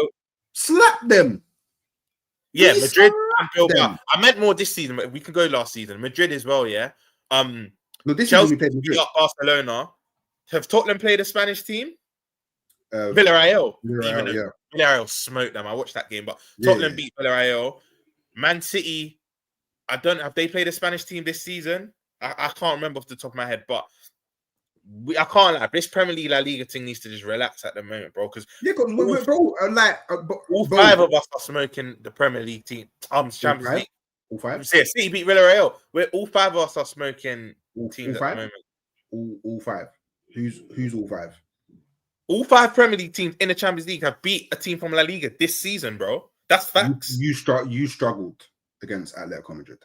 B: Slap them.
A: Yeah, Madrid and Bilbao. Them. I meant more this season, but we can go last season. Madrid as well, yeah.
B: No, this
A: Chelsea
B: season we played Madrid.
A: Barcelona. Have Tottenham played a Spanish team? Villarreal. Villarreal smoked them. I watched that game, but Tottenham beat Villarreal. Man City, I don't know. Have they played a Spanish team this season? I can't remember off the top of my head, but I can't lie. This Premier League La Liga thing needs to just relax at the moment, bro. Because all 5 of us are smoking the Premier League team. Champions League.
B: All 5.
A: Yeah, City beat Villarreal. All 5 of us are smoking teams at the moment.
B: All 5. Who's all 5?
A: All 5 Premier League teams in the Champions League have beat a team from La Liga this season, bro. That's facts.
B: You struggled against Atletico Madrid.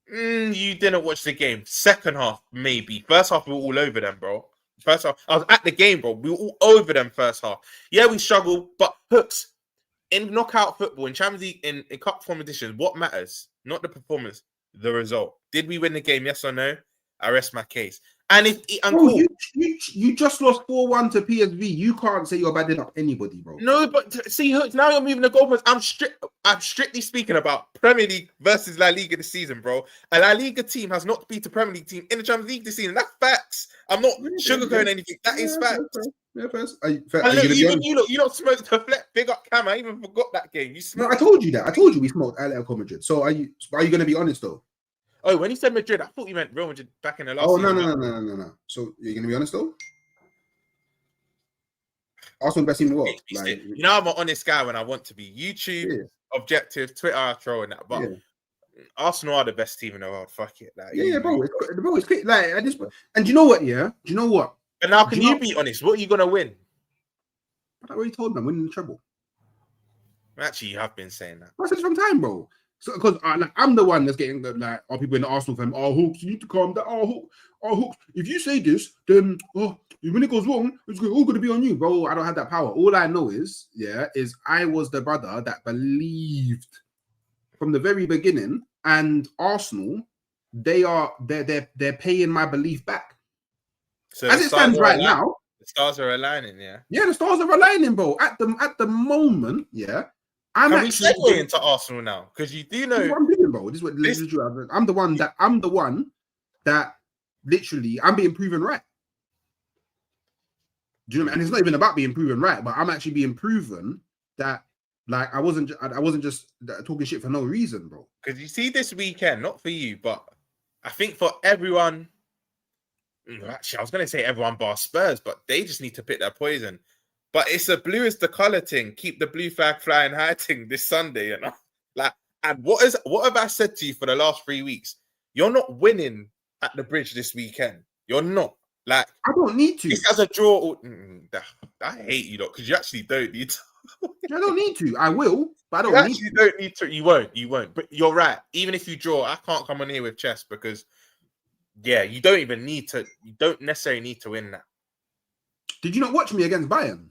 A: You didn't watch the game. Second half, maybe. First half, we were all over them, bro. First half, I was at the game, bro. We were all over them first half. Yeah, we struggled, but hooks in knockout football, in Champions League, in cup competitions, what matters? Not the performance, the result. Did we win the game? Yes or no? I rest my case. And
B: you just lost 4-1 to PSV. You can't say you're batting up anybody, bro.
A: No, but see, now you're moving the goalposts. I'm strictly speaking about Premier League versus La Liga this season, bro. A La Liga team has not beat a Premier League team in the Champions League this season. That's facts. I'm not sugarcoating anything. That is facts.
B: Yeah, first.
A: You don't smoke the flat. Big up Cam. I even forgot that game.
B: No, I told you that. I told you we smoked Atletico Madrid. So are you going to be honest though?
A: Oh, when you said Madrid, I thought you meant Real Madrid back in the last.
B: Oh no. So you're going to be honest though? Arsenal best team in the world.
A: Like, you know, I'm an honest guy when I want to be. YouTube, objective, Twitter, I throw in that. But Arsenal are the best team in the world. Fuck it. Like,
B: bro. It's great. Like, and you know what? Yeah, do you know what?
A: But now, can you be honest? What are you gonna win?
B: I already told them, winning the treble.
A: Actually, you have been saying that.
B: I said it from time, bro. So, because I'm the one that's getting like, all people in the Arsenal fan, Hooks, you need to calm down. Hooks, if you say this, then when it goes wrong, it's all going to be on you, bro. I don't have that power. All I know is I was the brother that believed from the very beginning, and Arsenal, they're paying my belief back. So as it stands right now,
A: the stars are aligning, yeah.
B: Yeah, the stars are aligning, bro. At the moment, yeah.
A: Can we segue into Arsenal now? Because you do know
B: this is what I'm doing, bro. This is what I'm the one that literally I'm being proven right. Do you know what I mean? And it's not even about being proven right, but I'm actually being proven that like I wasn't just talking shit for no reason, bro.
A: Because you see this weekend, not for you, but I think for everyone, actually, I was going to say everyone bar Spurs, but they just need to pick their poison. But it's a blue is the color thing. Keep the blue flag flying high thing this Sunday, you know. Like, and what have I said to you for the last 3 weeks? You're not winning at the Bridge this weekend. You're not. Like,
B: I don't need to.
A: It's as a draw. I hate you, though, because you actually don't need to.
B: I don't need to. I will, but I don't need to.
A: You don't need to. You won't. But you're right. Even if you draw, I can't come on here with chess because, yeah, you don't even need to. You don't necessarily need to win that.
B: Did you not watch me against Bayern?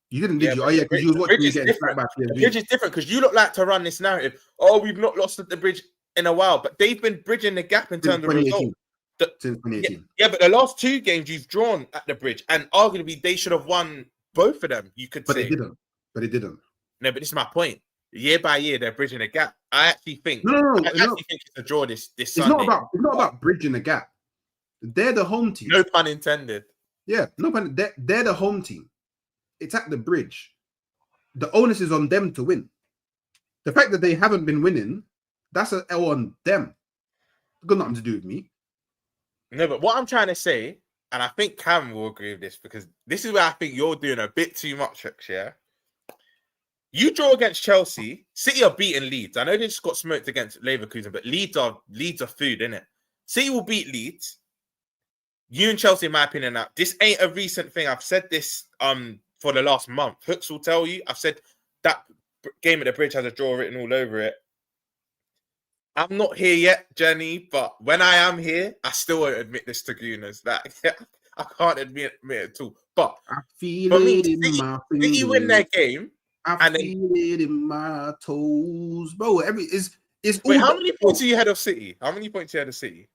B: You didn't, did you? Oh, yeah, because you was watching me against
A: Blackback. The Bridge is different because you look like to run this narrative. Oh, we've not lost at the Bridge in a while, but they've been bridging the gap in terms of results.
B: Since 2018.
A: Yeah, but the last 2 games you've drawn at the Bridge, and arguably they should have won both of them. You could say,
B: but they didn't.
A: No, but this is my point. Year by year, they're bridging the gap. I actually think. I think it's a draw this Sunday.
B: It's not about bridging the gap. They're the home team.
A: No pun intended.
B: Yeah, no pun. They're the home team. It's at the Bridge. The onus is on them to win. The fact that they haven't been winning, that's an L on them. It's got nothing to do with me.
A: No, but what I'm trying to say, and I think Cam will agree with this, because this is where I think you're doing a bit too much, yeah? You draw against Chelsea. City are beating Leeds. I know they just got smoked against Leverkusen, but Leeds are food, innit? City will beat Leeds. You and Chelsea, in my opinion, now, this ain't a recent thing. I've said this for the last month. Hooks will tell you. I've said that game at the Bridge has a draw written all over it. I'm not here yet, Jenny, but when I am here, I still won't admit this to Gooners. That I can't admit it at all. But
B: I feel
A: for me,
B: it in my fingers.
A: City win their game.
B: I feel it in my toes, bro. It's
A: wait, how many points are you ahead of City? How many points are you ahead of City?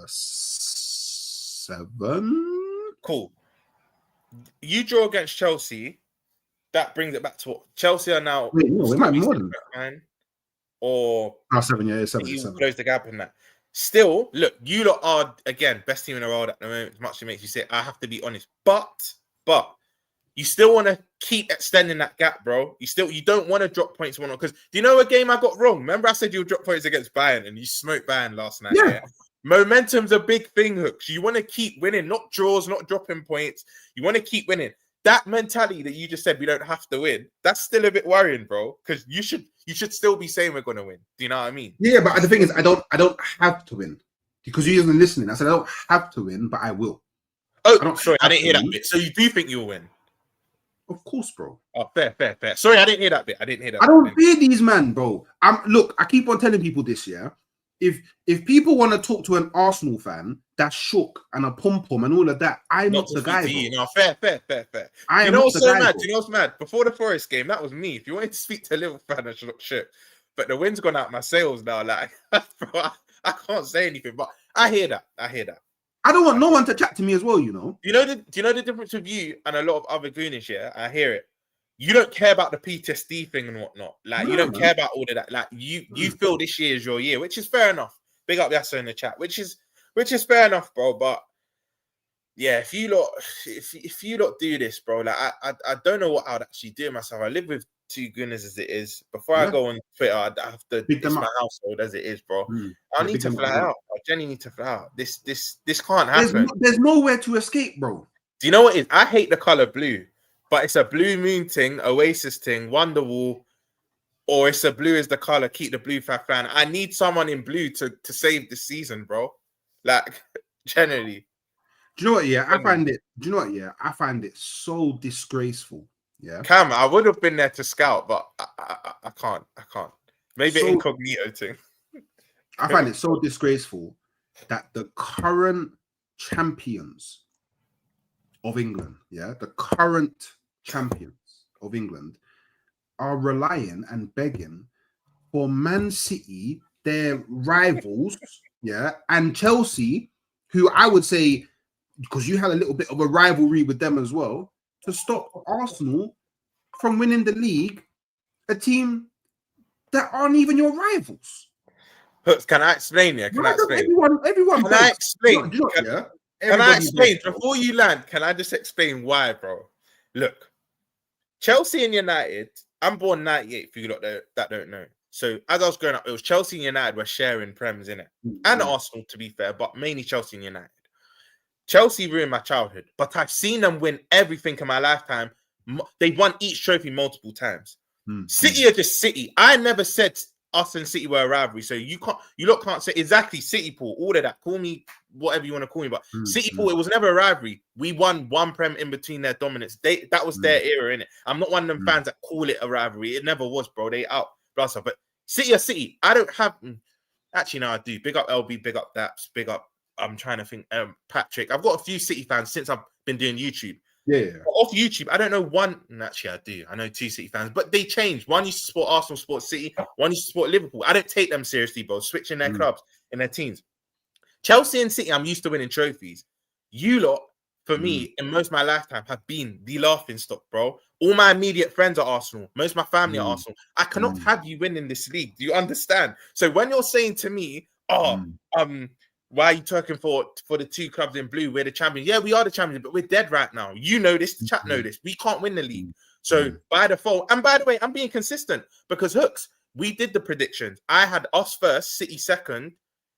B: 7.
A: Cool. You draw against Chelsea. That brings it back to what Chelsea are now.
B: Wait, no, it might be more than
A: that. Or
B: 7, yeah, 7.
A: You close the gap in that. Still, look, you lot are again best team in the world at the moment. As much as it makes you say, I have to be honest, but you still want to keep extending that gap, bro. You don't want to drop points one because do you know a game I got wrong? Remember I said you'll drop points against Bayern and you smoked Bayern last night.
B: Yeah.
A: Momentum's a big thing, Hooks. You want to keep winning, not draws, not dropping points. You want to keep winning. That mentality that you just said we don't have to win, that's still a bit worrying, bro. Because you should still be saying we're gonna win. Do you know what I mean?
B: Yeah, but the thing is, I don't have to win because you isn't listening. I said I don't have to win, but I will.
A: Oh, sorry, I didn't hear that bit. So you do think you'll win?
B: Of course, bro.
A: Oh, fair. Sorry, I didn't hear that bit. I
B: don't fear these man, bro. Look, I keep on telling people this, yeah. If people want to talk to an Arsenal fan that's shook and a pom-pom and all of that, I'm not the guy.
A: No, fair.
B: I am not the guy.
A: Mad? Do you know what's mad? Before the Forest game, that was me. If you wanted to speak to a Liverpool fan, I should look shit. But the wind's gone out my sails now. Like, bro, I can't say anything. But I hear that.
B: I don't want no one to chat to me as well, you know.
A: Do you know the difference with you and a lot of other Goonies? Yeah, I hear it. You don't care about the PTSD thing and whatnot. Like, you don't care about all of that. Like, you feel this year is your year, which is fair enough. Big up Yasser in the chat, which is fair enough, bro. But yeah, if you lot do this, bro, like I don't know what I'd actually do myself. I live with 2 Gooners as it is. Before I go on Twitter, I have to. It's my household as it is, bro. I need to fly out. I genuinely need to fly out. This can't happen.
B: There's nowhere to escape, bro.
A: Do you know what it is? I hate the color blue. But it's a blue moon thing, Oasis thing, Wonderwall, or it's a blue is the color, keep the blue flag fan. I need someone in blue to save the season, bro. Like, generally.
B: Do you know what? Yeah, I find it. Do you know what? Yeah, I find it so disgraceful. Yeah,
A: Cam, I would have been there to scout, but I can't. Maybe so, incognito thing.
B: I find it so disgraceful that the current champions of England, the current champions of England are relying and begging for Man City, their rivals, and Chelsea, who I would say, because you had a little bit of a rivalry with them as well, to stop Arsenal from winning the league, a team that aren't even your rivals.
A: Can I explain? Yeah, can I explain?
B: Everyone.
A: Can I explain? Can I explain? Before you land, can I just explain why, bro? Look, Chelsea and United, I'm born 98 for you lot that don't know. So as I was growing up, it was Chelsea and United were sharing Prems in it, and Arsenal, to be fair, but mainly Chelsea and United. Chelsea ruined my childhood, but I've seen them win everything in my lifetime. They won each trophy multiple times. City are just City. I never said us and City were a rivalry, so you can't say exactly City Paul, all of that. Call me whatever you want to call me, but City Paul, it was never a rivalry. We won one Prem in between their dominance. That was their era, innit? I'm not one of them fans that call it a rivalry. It never was, bro. They out. But City are City. I don't have. Actually, no, I do. Big up LB. Big up Daps. Big up. I'm trying to think. Patrick. I've got a few City fans since I've been doing YouTube.
B: Yeah.
A: Off YouTube, I don't know one. Actually, I do. I know 2 City fans, but they changed. One used to support Arsenal, support City. One used to support Liverpool. I don't take them seriously, bro. Switching their clubs in their teams. Chelsea and City, I'm used to winning trophies. You lot, for me, in most of my lifetime, have been the laughing stock, bro. All my immediate friends are Arsenal. Most of my family are Arsenal. I cannot have you win in this league. Do you understand? So when you're saying to me, why are you talking for the 2 clubs in blue? We're the champions. Yeah, we are the champions, but we're dead right now. You know this. The chat know this. We can't win the league. So by default, and by the way, I'm being consistent because Hooks, we did the predictions. I had us first, City second,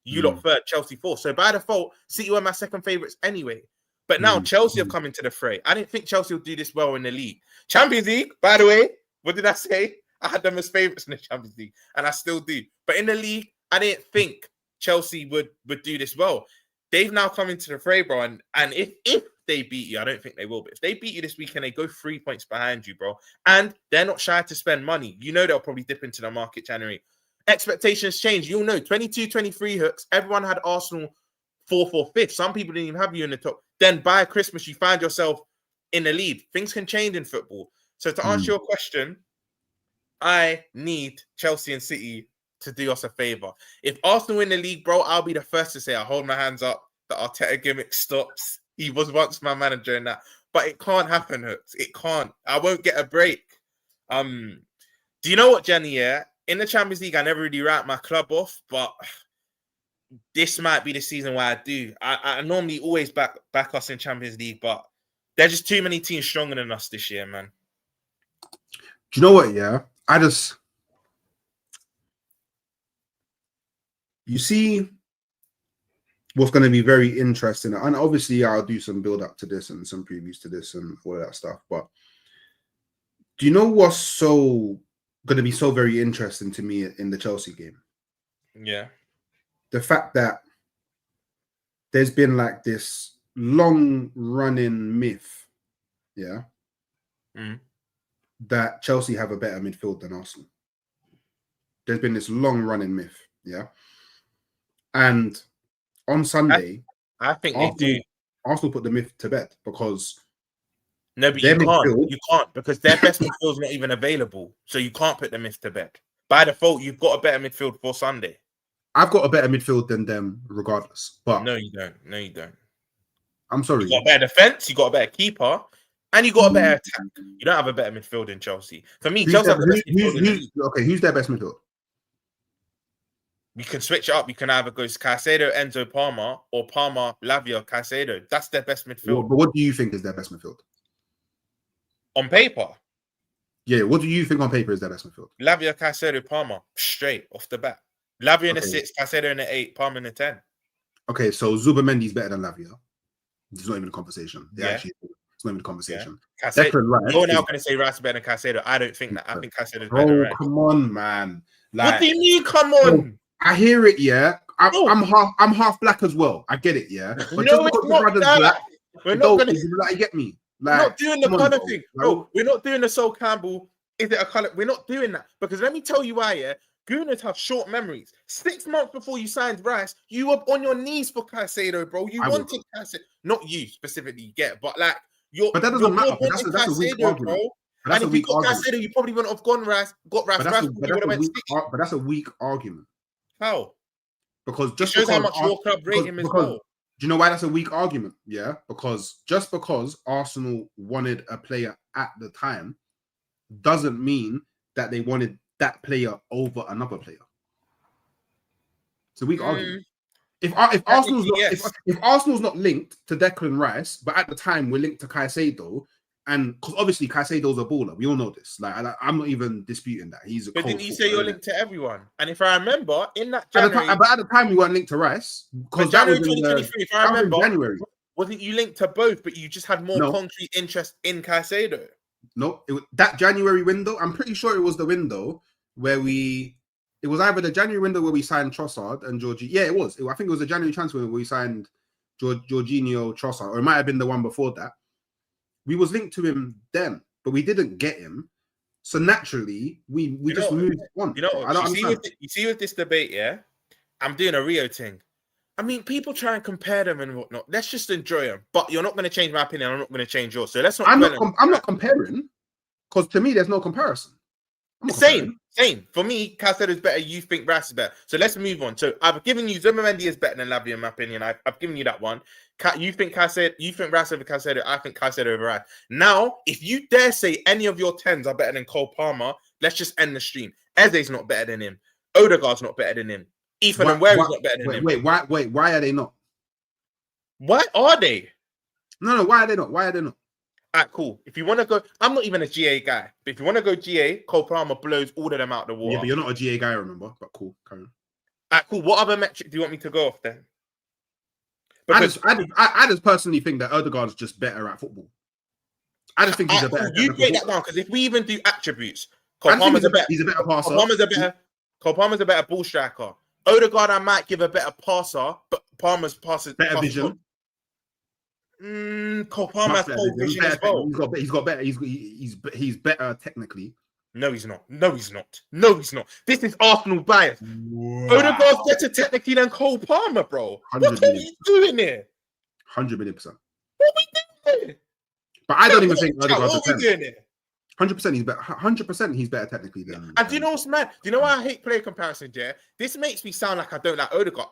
A: you lot third, Chelsea fourth. So by default, City were my second favourites anyway. But now Chelsea have come into the fray. I didn't think Chelsea would do this well in the league. Champions League, by the way, what did I say? I had them as favourites in the Champions League, and I still do. But in the league, I didn't think Chelsea would do this well. They've now come into the fray, bro. And if they beat you, I don't think they will, but if they beat you this weekend, they go 3 points behind you, bro. And they're not shy to spend money. You know they'll probably dip into the market January. Expectations change. You'll know 22-23 Hooks. Everyone had Arsenal 4th or 5th. Some people didn't even have you in the top. Then by Christmas, you find yourself in the lead. Things can change in football. So to answer your question, I need Chelsea and City to do us a favor. If Arsenal win the league, bro, I'll be the first to say I hold my hands up. The Arteta gimmick stops. He was once my manager in that, but it can't happen, Hooks. It can't. I won't get a break. Do you know what, Jenny? Yeah, in the Champions League, I never really write my club off, but this might be the season where I do. I normally always back us in Champions League, but there's just too many teams stronger than us this year, man.
B: Do you know what? Yeah, you see what's going to be very interesting, and obviously I'll do some build up to this and some previews to this and all of that stuff. But do you know what's so going to be so very interesting to me in the Chelsea game?
A: Yeah,
B: the fact that there's been like this long running myth, that Chelsea have a better midfield than Arsenal. There's been this long running myth, and on Sunday,
A: I think Arsenal, they do.
B: Arsenal put the myth to bed because
A: no, but you can't because their best midfield is not even available, so you can't put the myth to bed. By default, you've got a better midfield for Sunday.
B: I've got a better midfield than them, regardless. But
A: no, you don't. No, you don't.
B: I'm sorry.
A: You got a better defense. You got a better keeper. And you got a better attack. You don't have a better midfield than Chelsea. For me, Chelsea have the best midfield.
B: Okay, who's their best midfield?
A: You can switch it up. You can either go Caicedo, Enzo, Palmer, or Palmer, Lavia, Caicedo. That's their best midfield.
B: But what do you think is their best midfield?
A: On paper?
B: Yeah, what do you think on paper is their best midfield?
A: Lavia, Caicedo, Palmer. Straight off the bat. Lavia in the 6, Caicedo in the 8, Palmer in the 10.
B: Okay, so Zubamendi's better than Lavia. It's not even a conversation. It's not even a conversation.
A: Yeah. You're now going to say Rice is better than Caicedo. I don't think that. I think Caicedo's better.
B: Oh, come on, man.
A: Like, what do you mean, come on?
B: I hear it, yeah. I'm half black as well. I get it, yeah. But
A: no, it's not that. We're not going to...
B: Like, get me.
A: Like, we're not doing the colour thing. Bro, we're not doing the Sol Campbell. Is it a colour? We're not doing that. Because let me tell you why, yeah. Gooners have short memories. 6 months before you signed Rice, you were on your knees for Caicedo, bro. You wanted Caicedo. Not you specifically, but like,
B: but that doesn't matter. That's a weak argument.
A: Bro. And if you got Caicedo, you probably wouldn't have got Rice.
B: But that's a weak argument.
A: How?
B: Because just
A: shows how much your club rate him as well.
B: Do you know why that's a weak argument? Yeah, because just because Arsenal wanted a player at the time doesn't mean that they wanted that player over another player. It's a weak argument. If Arsenal's not linked to Declan Rice, but at the time we're linked to Caicedo, and because obviously Caicedo's a baller. We all know this. Like, I'm not even disputing that. He's a
A: But
B: cold
A: didn't you say you're
B: innit?
A: linked to everyone? And if I remember, in that
B: But
A: January,
B: at the time, we weren't linked to Rice because that was
A: January
B: in
A: 2023, if I remember,
B: January.
A: wasn't you linked to both, but you just had more
B: No.
A: concrete interest in Caicedo?
B: No, that January window. I'm pretty sure it was the window where it was either the January window where we signed Trossard and Jorginho. Yeah, it was. I think it was the January transfer where we signed Jorginho, Trossard, or it might have been the one before that. We was linked to him then, but we didn't get him. So naturally, we just moved on.
A: You know, you see with this debate, yeah, I'm doing a Rio thing. I mean, people try and compare them and whatnot. Let's just enjoy them. But you're not going to change my opinion. I'm not going to change yours. So let's not.
B: I'm not comparing, because to me, there's no comparison.
A: Same. For me, Caicedo is better. You think Rice is better. So let's move on. So I've given you Zubimendi is better than Lavia in my opinion. I've given you that one. You think Caicedo? You think Rice over Caicedo? I think Caicedo over Rice. Now, if you dare say any of your 10s are better than Cole Palmer, let's just end the stream. Eze's not better than him. Odegaard's not better than him. Ethan and Ware's not better than him.
B: Why are they not?
A: Why are they?
B: No, why are they not? Why are they not?
A: All right, cool. If you want to go, I'm not even a GA guy, but if you want to go GA, Cole Palmer blows all of them out the water.
B: Yeah, but you're not a GA guy, remember? But cool, carry on.
A: All right, cool. What other metric do you want me to go off then?
B: Because I just personally think that Odegaard's just better at football. I just think he's a better.
A: You break that down, because if we even do attributes, Cole Palmer's
B: he's a better passer.
A: Cole Palmer's a better ball striker. Odegaard, I might give a better passer, but Palmer's passes
B: better vision.
A: Cole Palmer has pole vision as well.
B: He's got better. He's better technically.
A: No, he's not. This is Arsenal bias. Wow. Odegaard's better technically than Cole Palmer, bro. What are we doing here?
B: 100%.
A: What are we doing here?
B: But I don't even think Odegaard's
A: what are we doing here?
B: 100% he's better. 100% he's better technically than.
A: And do you know what's mad? Do you know why I hate player comparisons? Yeah, this makes me sound like I don't like Odegaard.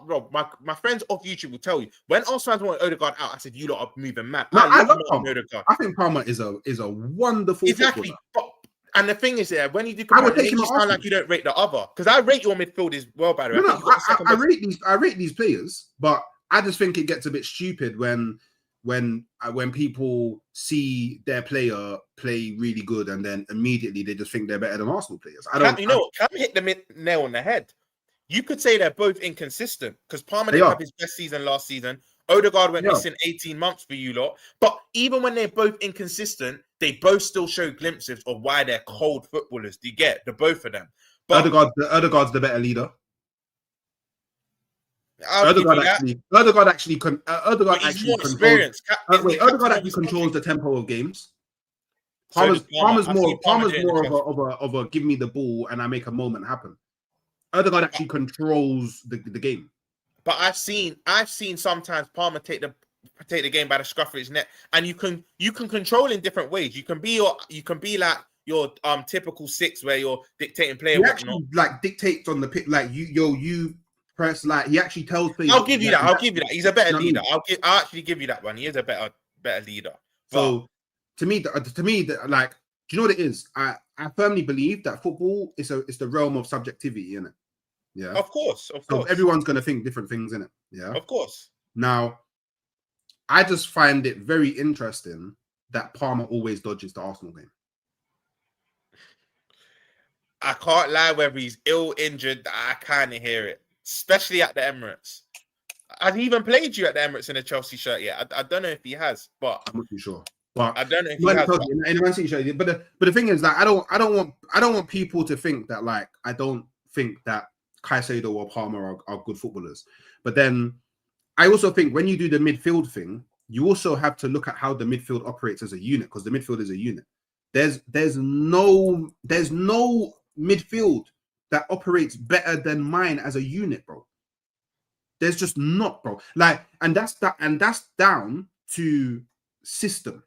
A: Rob, my friends off YouTube will tell you when Arsenal fans want Odegaard out, I said you lot are moving mad.
B: No, I love Palmer. Odegaard. I think Palmer is a wonderful
A: exactly. And the thing is, when you do compare, it sound like you don't rate the other, because I rate your midfield as well. By the way,
B: I rate these players, but I just think it gets a bit stupid when people see their player play really good and then immediately they just think they're better than Arsenal players. Cam
A: hit the nail on the head. You could say they're both inconsistent, because Palmer didn't have his best season last season. Odegaard went missing 18 months for you lot. But even when they're both inconsistent, they both still show glimpses of why they're cold footballers. Do you get the both of them? But
B: Odegaard's the better leader. Odegaard actually controls the tempo of games. Palmer's more of a give me the ball and I make a moment happen. Odegaard actually controls the game.
A: But I've seen sometimes Palmer take the game by the scruff of his neck, and you can control in different ways. You can be like your typical six where you're dictating play.
B: He actually dictates on the pitch, like you press, like he actually tells players.
A: I'll give you that. He's a better leader. I'll actually give you that one. He is a better leader.
B: So to me, like, do you know what it is? I firmly believe that football is the realm of subjectivity, isn't it? Yeah,
A: of course.
B: So everyone's gonna think different things, in it. Yeah,
A: of course.
B: Now, I just find it very interesting that Palmer always dodges the Arsenal game.
A: I can't lie, whether he's ill, injured, I kind of hear it, especially at the Emirates. Has he even played you at the Emirates in a Chelsea shirt yet? I don't know if he has, but
B: I'm not too sure. But
A: I don't know if he has.
B: But the thing is, like, I don't want people to think that, like, I don't think that Caicedo or Palmer are good footballers. But then I also think when you do the midfield thing, you also have to look at how the midfield operates as a unit, because the midfield is a unit. There's no midfield that operates better than mine as a unit, bro. There's just not, bro. Like, and that's down to system.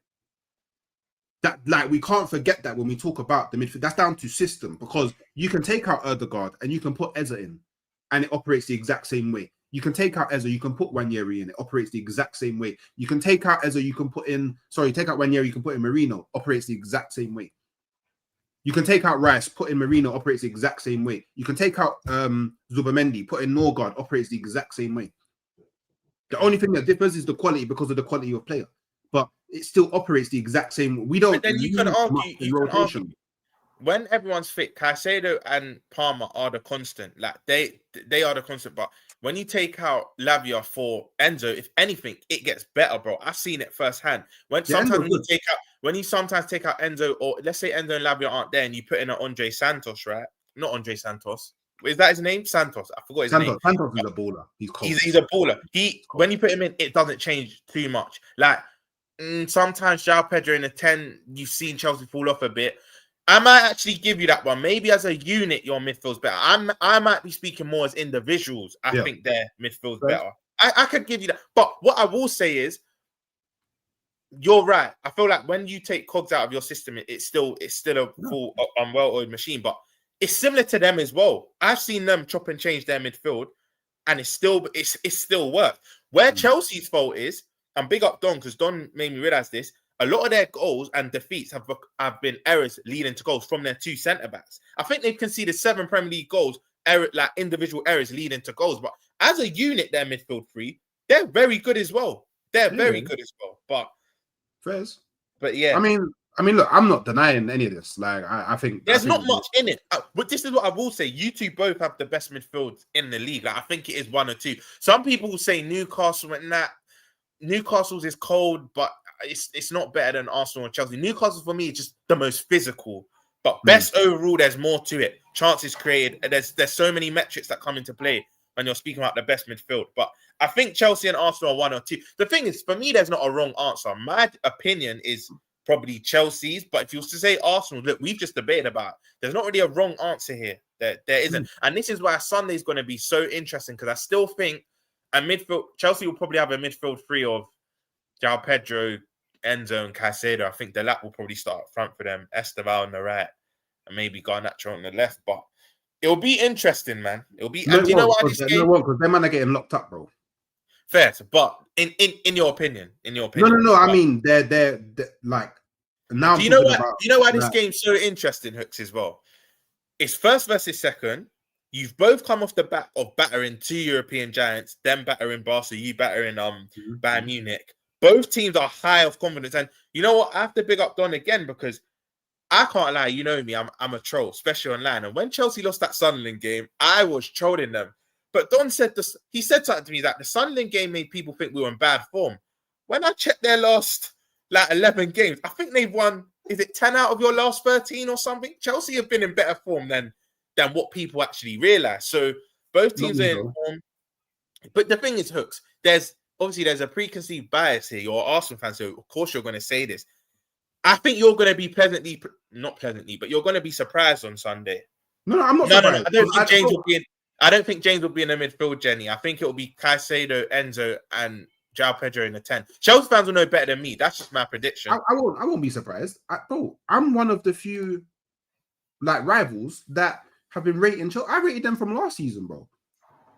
B: That, like, we can't forget that when we talk about the midfield. That's down to system, because you can take out Odegaard and you can put Eze in, and it operates the exact same way. You can take out Eze, you can put Ranieri in, it operates the exact same way. You can take out Eze, you can put in, take out Ranieri, you can put in Merino, operates the exact same way. You can take out Rice, put in Merino, operates the exact same way. You can take out Zubimendi, put in Norgard, operates the exact same way. The only thing that differs is the quality, because of the quality of player. But it still operates the exact same. We don't.
A: But then you can
B: lose much
A: argue.
B: in
A: You can
B: rotation.
A: argue when everyone's fit. Caicedo and Palmer are the constant. Like they are the constant. But when you take out Lavia for Enzo, if anything, it gets better, bro. I've seen it firsthand. When
B: Yeah,
A: sometimes
B: Enzo's
A: when you sometimes take out Enzo, or let's say Enzo and Lavia aren't there, and you put in an Andre Santos, right? Not Andre Santos. Is that his name? Santos. I forgot his name.
B: Santos is a baller. He's cold.
A: He's a baller. When you put him in, it doesn't change too much. Like sometimes João Pedro in a 10, you've seen Chelsea fall off a bit. I might actually give you that one. Maybe as a unit, your midfield's better. I might be speaking more as individuals. I think their midfield's better. I could give you that. But what I will say is, you're right. I feel like when you take cogs out of your system, it's still a full well-oiled machine. But it's similar to them as well. I've seen them chop and change their midfield, and it's still worked. Where Chelsea's fault is, and big up Don, because Don made me realize this. A lot of their goals and defeats have been errors leading to goals from their two centre backs. I think they've conceded 7 Premier League goals, like individual errors leading to goals. But as a unit, their midfield three, they're very good as well. They're very good as well. But yeah,
B: I mean, look, I'm not denying any of this. Like, I think
A: there's not much in it. But this is what I will say: you two both have the best midfield in the league. Like, I think it is 1 or 2. Some people will say Newcastle and that. Newcastle's is cold, but it's not better than Arsenal and Chelsea. Newcastle for me is just the most physical, but best overall. There's more to it. Chances created. There's so many metrics that come into play when you're speaking about the best midfield. But I think Chelsea and Arsenal are 1 or 2. The thing is, for me, there's not a wrong answer. My opinion is probably Chelsea's, but if you was to say Arsenal, look, we've just debated about it. There's not really a wrong answer here. There isn't, and this is why Sunday's going to be so interesting, because I still think a midfield. Chelsea will probably have a midfield three of João Pedro, Enzo, and Caicedo. I think the lap will probably start up front for them. Esteval on the right, and maybe Garnacho on the left. But it'll be interesting, man. It'll be. And do you know what?
B: Because they might not getting locked up, bro.
A: Fair, but in your opinion, no.
B: I mean, they're like now.
A: Do you know what? Do you know why this game's so interesting, Hooks, as well? It's first versus second. You've both come off the back of battering 2 European giants, them battering Barca, you battering Bayern Munich. Both teams are high of confidence, and you know what? I have to big up Don again, because I can't lie. You know me, I'm a troll, especially online. And when Chelsea lost that Sunderland game, I was trolling them. But Don said this. He said something to me that the Sunderland game made people think we were in bad form. When I checked their last 11 games, I think they've won. Is it 10 out of your last 13 or something? Chelsea have been in better form than what people actually realize. So both teams are in form. But the thing is, Hooks, there's a preconceived bias here. You're Arsenal fans, so of course you're going to say this. I think you're going to be not pleasantly, but you're going to be surprised on Sunday.
B: No, I'm not.
A: No. I don't think James will be in the midfield, Jenny. I think it will be Caicedo, Enzo, and João Pedro in the 10. Chelsea fans will know better than me. That's just my prediction.
B: I won't be surprised. Bro, I'm one of the few rivals that have been rating Chelsea. I rated them from last season, bro.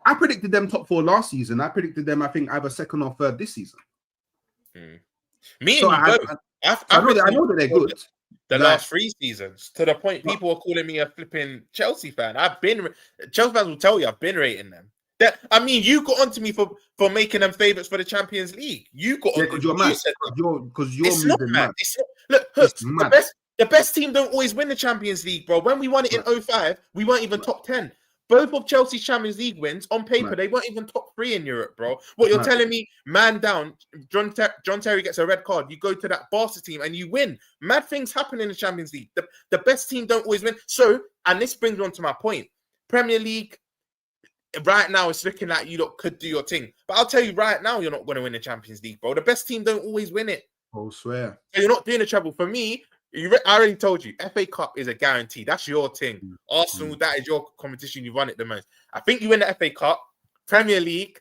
B: I predicted them top 4 last season. I predicted them, I think, either second or third this season.
A: Me and you both.
B: I know that they're good.
A: The last 3 seasons, to the point people are calling me a flipping Chelsea fan. Chelsea fans will tell you I've been rating them. You got onto me for making them favourites for the Champions League. You got
B: because you're mad. Because you're moving mad.
A: Look, the best team don't always win the Champions League, bro. When we won it in 2005, we weren't even top 10. Both of Chelsea's Champions League wins, on paper, they weren't even top 3 in Europe, bro. What you're telling me, man down, John Terry gets a red card, you go to that Barca team and you win. Mad things happen in the Champions League. The best team don't always win. So, and this brings me on to my point. Premier League, right now, it's looking like you lot could do your thing. But I'll tell you right now, you're not going to win the Champions League, bro. The best team don't always win it.
B: Oh, swear.
A: So you're not doing the treble. For me, I already told you, FA Cup is a guarantee. That's your thing. Arsenal, that is your competition. You run it the most. I think you win the FA Cup. Premier League,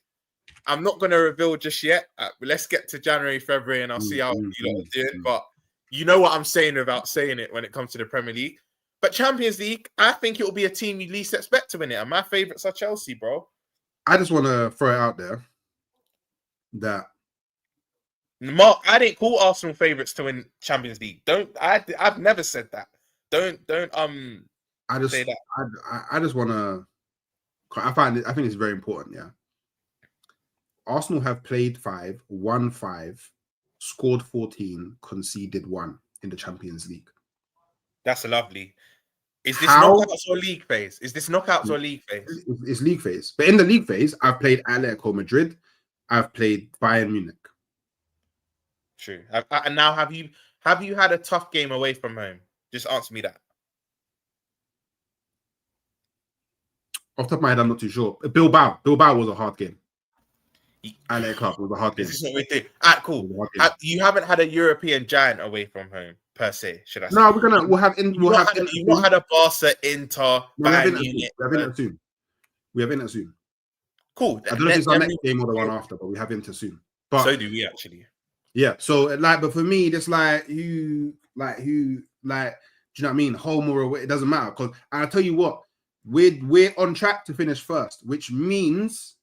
A: I'm not going to reveal just yet. Let's get to January, February, and I'll see how you lot are doing. But you know what I'm saying without saying it when it comes to the Premier League. But Champions League, I think it will be a team you least expect to win it. And my favourites are Chelsea, bro.
B: I just want to throw it out there that
A: Mark, I didn't call Arsenal favourites to win Champions League. I've never said that. Don't say that.
B: I just want to. I think it's very important. Yeah, Arsenal have played 5, won 5, scored 14, conceded 1 in the Champions League.
A: That's lovely. Is this
B: How?
A: knockouts or league phase? Is this knockouts or league phase?
B: It's league phase. But in the league phase, I've played Atletico Madrid. I've played Bayern Munich.
A: True. And now, have you had a tough game away from home? Just answer me that.
B: Off the top of my head, I'm not too sure. Bilbao was a hard game. Atletico Club was a hard game.
A: This is what we do. Cool. You haven't had a European giant away from home per se, should I say?
B: No, we'll have
A: You've not had a Barca, Inter, Bayern Munich.
B: We have Inter soon.
A: Cool.
B: I don't know if it's our next game or the one after, but we have Inter soon. But
A: so do we actually.
B: Yeah. So but for me, it's do you know what I mean? Home or away, it doesn't matter. Because I'll tell you what, we're on track to finish first, which means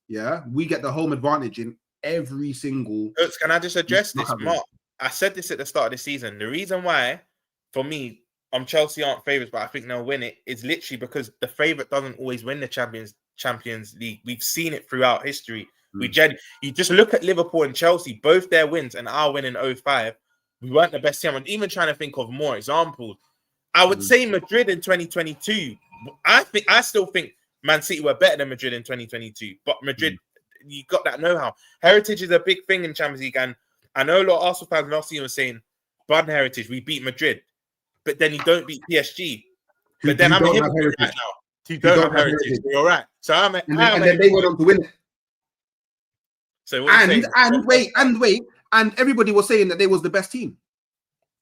B: we get the home advantage in every single.
A: Can I just address this, Mark? I said this at the start of the season. The reason why, for me, Chelsea aren't favourites, but I think they'll win it, is literally because the favourite doesn't always win the Champions League. We've seen it throughout history. You just look at Liverpool and Chelsea, both their wins and our win in 05. We weren't the best team. I'm even trying to think of more examples. I would say Madrid in 2022. I still think Man City were better than Madrid in 2022. But Madrid, you got that know-how. Heritage is a big thing in Champions League. And I know a lot of Arsenal fans last year were saying, Bud Heritage, we beat Madrid. But then you don't beat PSG. But then I'm a hypocrite right now. You don't have heritage. You're right. So and then
B: they went on to win it.
A: So
B: and everybody was saying that they was the best team.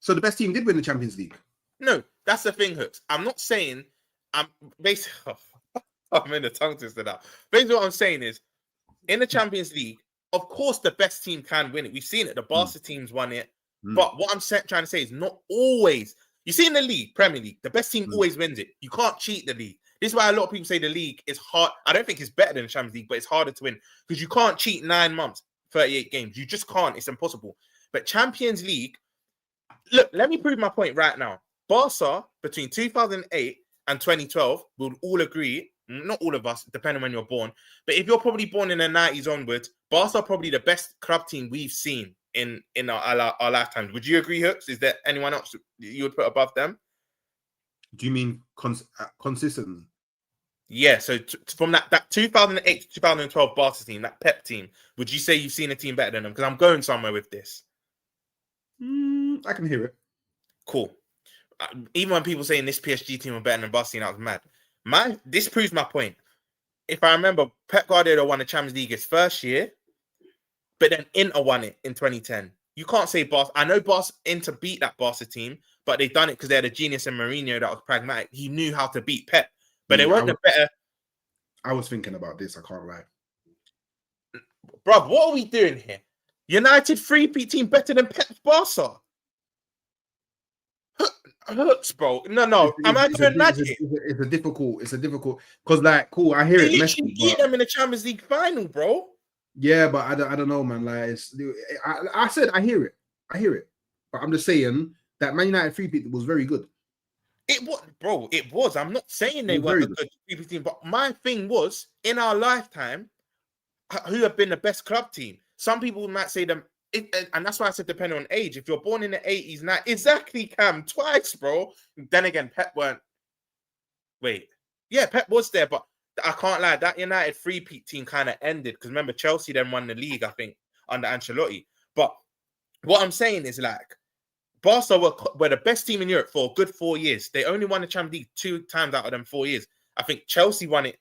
B: So the best team did win the Champions League.
A: No, that's the thing, Hooks. I'm not saying I'm basically I'm in the tongue twister now. Basically, what I'm saying is in the Champions League, of course, the best team can win it. We've seen it. The Barca teams won it. But what I'm trying to say is not always. You see in the league, Premier League, the best team always wins it. You can't cheat the league. This is why a lot of people say the league is hard. I don't think it's better than the Champions League, but it's harder to win because you can't cheat 9 months, 38 games. You just can't. It's impossible. But Champions League, look, let me prove my point right now. Barca, between 2008 and 2012, we'll all agree, not all of us, depending on when you're born, but if you're probably born in the 90s onwards, Barca are probably the best club team we've seen in our lifetimes. Would you agree, Hooks? Is there anyone else you would put above them?
B: Do you mean consistently?
A: Yeah, so from that 2008 to 2012 Barca team, that Pep team, would you say you've seen a team better than them? Because I'm going somewhere with this.
B: I can hear it.
A: Cool. Even when people saying this PSG team are better than Barca, I was mad. This proves my point. If I remember, Pep Guardiola won the Champions League his first year, but then Inter won it in 2010. You can't say Barca. I know Inter beat that Barca team, but they done it because they had a genius in Mourinho that was pragmatic. He knew how to beat Pep, but they weren't the better.
B: I was thinking about this. I can't lie.
A: Bro, what are we doing here? United 3-peat team better than Pep's Barca? Hooks, bro. No. Am I going mad here?
B: It's a difficult. Because, cool, I hear it.
A: They beat them in the Champions League final, bro.
B: Yeah, but I don't know, man. I said I hear it. But I'm just saying that Man United 3-peat was very good.
A: It was, bro. It was. I'm not saying they weren't a good 3-peat team, but my thing was in our lifetime, who have been the best club team? Some people might say them, and that's why I said depending on age. If you're born in the 80s, now exactly, Cam, twice, bro. Then again, Pep weren't. Wait, yeah, Pep was there, but I can't lie. That United 3-peat team kind of ended because remember Chelsea then won the league, I think, under Ancelotti. But what I'm saying is Barca were the best team in Europe for a good 4 years. They only won the Champions League 2 times out of them 4 years. I think Chelsea won it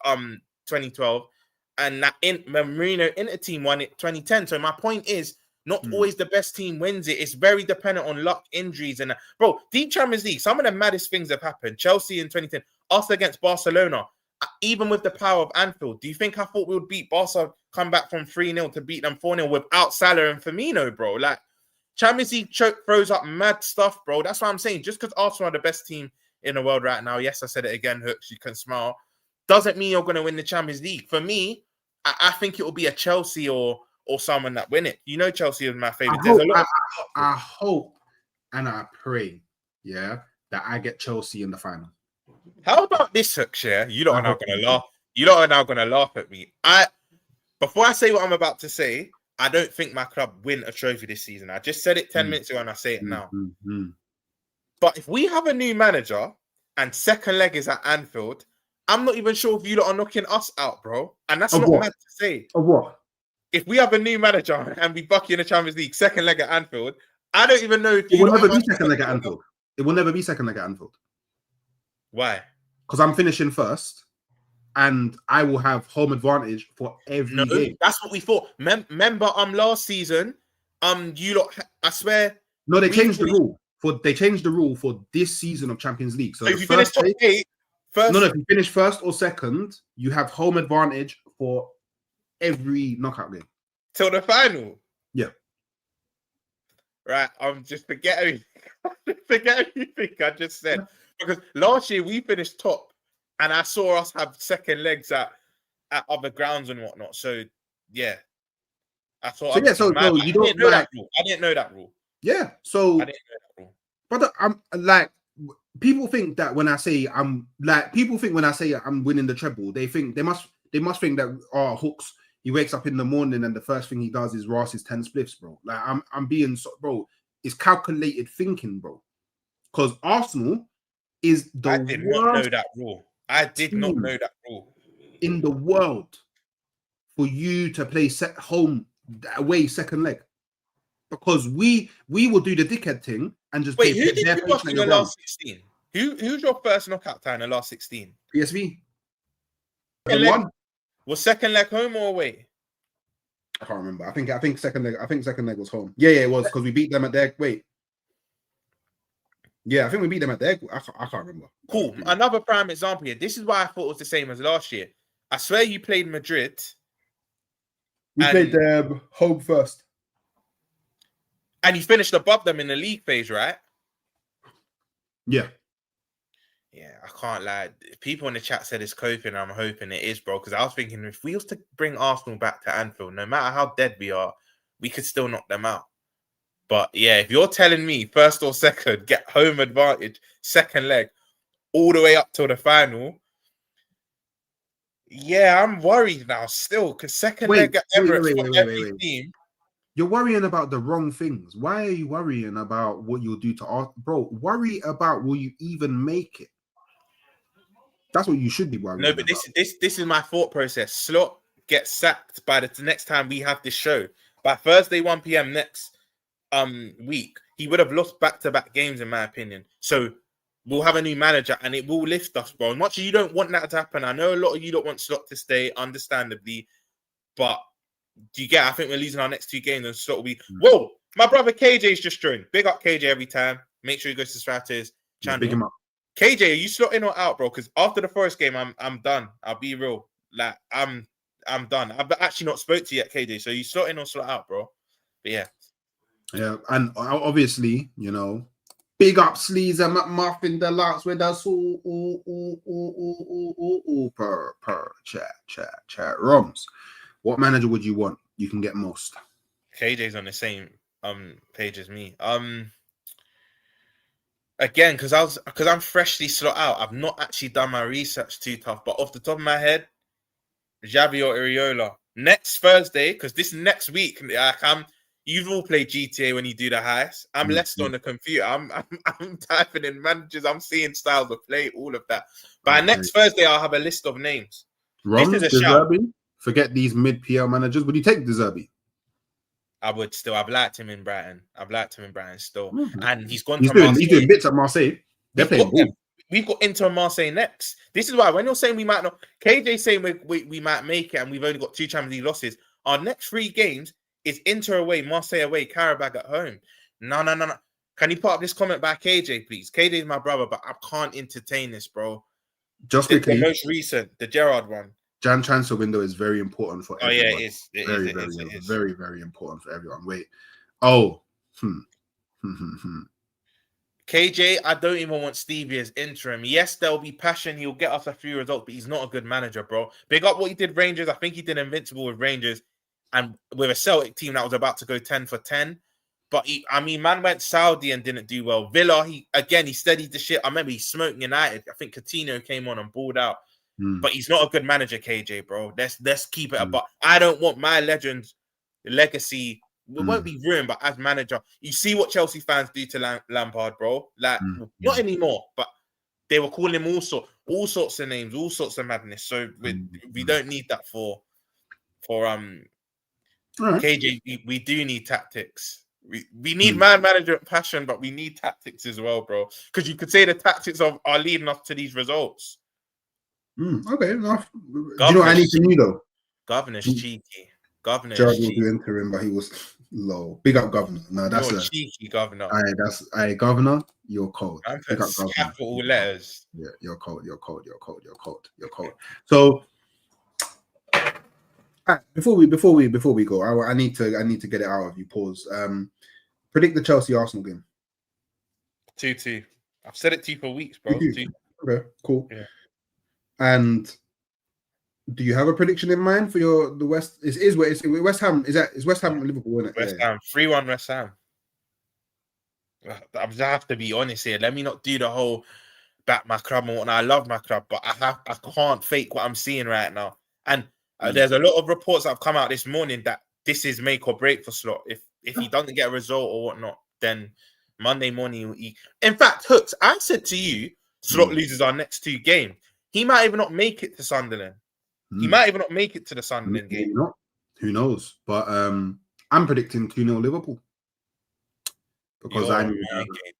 A: 2012, and that Mourinho Inter team won it 2010. So my point is, not always the best team wins it. It's very dependent on luck, injuries, and bro, the Champions League. Some of the maddest things have happened. Chelsea in 2010, us against Barcelona. Even with the power of Anfield, do you think I thought we would beat Barca, come back from 3-0 to beat them 4-0 without Salah and Firmino, bro? Like, Champions League throws up mad stuff, bro. That's what I'm saying. Just because Arsenal are the best team in the world right now, yes, I said it again, Hooks, you can smile, doesn't mean you're going to win the Champions League. For me, I think it will be a Chelsea or someone that win it. You know Chelsea is my favourite.
B: I hope and I pray, that I get Chelsea in the final.
A: How about this, Hooks? Yeah, you lot are now going to laugh. You lot are now going to laugh at me. Before I say what I'm about to say, I don't think my club win a trophy this season. I just said it 10 minutes ago and I say it now. But if we have a new manager and second leg is at Anfield, I'm not even sure if you lot are knocking us out, bro. And that's not mad to say.
B: Of what?
A: If we have a new manager and we buck you in the Champions League, second leg at Anfield, I don't even know if
B: it will never be second leg at Anfield. It will never be second leg at Anfield.
A: Why?
B: Because I'm finishing first, and I will have home advantage for every game.
A: That's what we thought. Remember, last season, you lot, I swear.
B: No, they changed the rule. They changed the rule for this season of Champions League. So
A: if you finish top 8, first.
B: No, if you finish first or second, you have home advantage for every knockout game
A: till the final.
B: Yeah.
A: Right. Just forget everything I just said. Because last year we finished top, and I saw us have second legs at other grounds and whatnot. So yeah, I thought.
B: So you don't know that
A: rule. I didn't know that rule.
B: Yeah. So
A: I didn't know that rule.
B: But I'm like, people think that when I say I'm winning the treble, they must think that Hooks, he wakes up in the morning and the first thing he does is Ross is 10 spliffs, bro. Like I'm being bro. It's calculated thinking, bro. Because Arsenal is the
A: I did not know that rule. I did not know that rule
B: in the world for you to play home away second leg, because we will do the dickhead thing and just
A: wait. Who did you watch in the last 16? Who's your first knockout tie in the last 16?
B: PSV.
A: Was second leg home or away?
B: I can't remember. I think second leg. I think second leg was home. Yeah, it was, because we beat them at their Yeah, I think we beat them at their. I can't remember.
A: Cool. Another prime example here. This is why I thought it was the same as last year. I swear you played Madrid.
B: We played them home first,
A: and you finished above them in the league phase, right?
B: Yeah.
A: Yeah, I can't lie. People in the chat said it's coping. I'm hoping it is, bro. Because I was thinking, if we was to bring Arsenal back to Anfield, no matter how dead we are, we could still knock them out. But yeah, if you're telling me first or second, get home advantage, second leg, all the way up till the final, yeah, I'm worried now still, because second leg at Emirates for every team.
B: You're worrying about the wrong things. Why are you worrying about what you'll do to Arsenal? Bro, worry about will you even make it? That's what you should be worrying about.
A: No, but this is my thought process. Slot gets sacked by the next time we have this show. By Thursday, 1 p.m. next week, he would have lost back-to-back games, in my opinion. So we'll have a new manager and it will lift us, bro. As much as you don't want that to happen, I know a lot of you don't want Slot to stay, understandably, but do you get? I think we're losing our next 2 games and Slot will be. Whoa, my brother KJ's just joined. Big up KJ every time. Make sure he goes to subscribe to his channel.
B: Big him up.
A: KJ, are you slotting or out, bro? Because after the Forest game, I'm done. I'll be real. Like I'm done. I've actually not spoke to you yet, KJ. So you slotting or slot out, bro? But yeah.
B: Yeah, and obviously, you know, big up Sleaze and McMuffin Deluxe with us all per chat. Roms, what manager would you want? You can get most.
A: KJ's on the same page as me. Again, because I'm freshly slot out. I've not actually done my research too tough, but off the top of my head, Xavi or Iriola. Next Thursday, because this next week, you've all played GTA when you do the heist. I'm less on the computer. I'm typing in managers. I'm seeing styles of play, all of that. By next Thursday, I'll have a list of names.
B: Rom, this is a shout. Forget these mid-PL managers. Would you take De Zerbi?
A: I would still. I've liked him in Brighton. still.
B: Mm-hmm.
A: And he's gone
B: to
A: Marseille.
B: He's doing bits at Marseille. They're playing ball.
A: We've got Inter Marseille next. This is why when you're saying we might not, KJ saying we might make it and we've only got 2 Champions League losses, our next 3 games is Inter away, Marseille away, Karabag at home. No. Can you put up this comment by KJ, please? KJ is my brother, but I can't entertain this, bro.
B: Just quickly.
A: The most recent, the Gerrard one.
B: Jan transfer window is very important for everyone.
A: Oh, yeah, it is.
B: It is very, very important for everyone. Wait. Oh.
A: KJ, I don't even want Stevie as interim. Yes, there'll be passion. He'll get us a few results, but he's not a good manager, bro. Big up what he did Rangers. I think he did Invincible with Rangers and with a Celtic team that was about to go 10 for 10. But man went Saudi and didn't do well. Villa, he steadied the shit. I remember he smoked United. I think Coutinho came on and balled out. But he's not a good manager, KJ, bro. Let's keep it up. But I don't want my legends the legacy won't be ruined, but as manager, you see what Chelsea fans do to Lampard, bro. Like, not anymore, but they were calling him all sorts of names, all sorts of madness. So we don't need that for KJ. We do need tactics. We need management passion, but we need tactics as well, bro. Because you could say the tactics are leading us to these results.
B: Okay, enough. Do you know what I need to know though?
A: Governor's cheeky. Governor's
B: Gerald
A: cheeky.
B: will do interim, but he was low. Big up, Governor. No, that's
A: a cheeky Governor.
B: Governor. You're cold.
A: Big up, Governor. Capital letters.
B: Yeah, you're cold. So, before we go, I need to get it out of you. Pause. Predict the Chelsea Arsenal game.
A: 2-2. I've said it to you for weeks, bro. 2-2.
B: Okay, cool.
A: Yeah.
B: And do you have a prediction in mind for the West? Is West Ham? Is West Ham and Liverpool? Isn't it?
A: West Ham 3-1 West Ham. I have to be honest here. Let me not do the whole back my club and whatnot. I love my club, but I can't fake what I'm seeing right now. And there's a lot of reports that have come out this morning that this is make or break for Slot. If he doesn't get a result or whatnot, then Monday morning he'll. In fact, Hooks, I said to you, Slot loses our next 2 games. He might even not make it to Sunderland. He might even not make it to the Sunderland game.
B: Not. Who knows? But I'm predicting 2-0 Liverpool. Because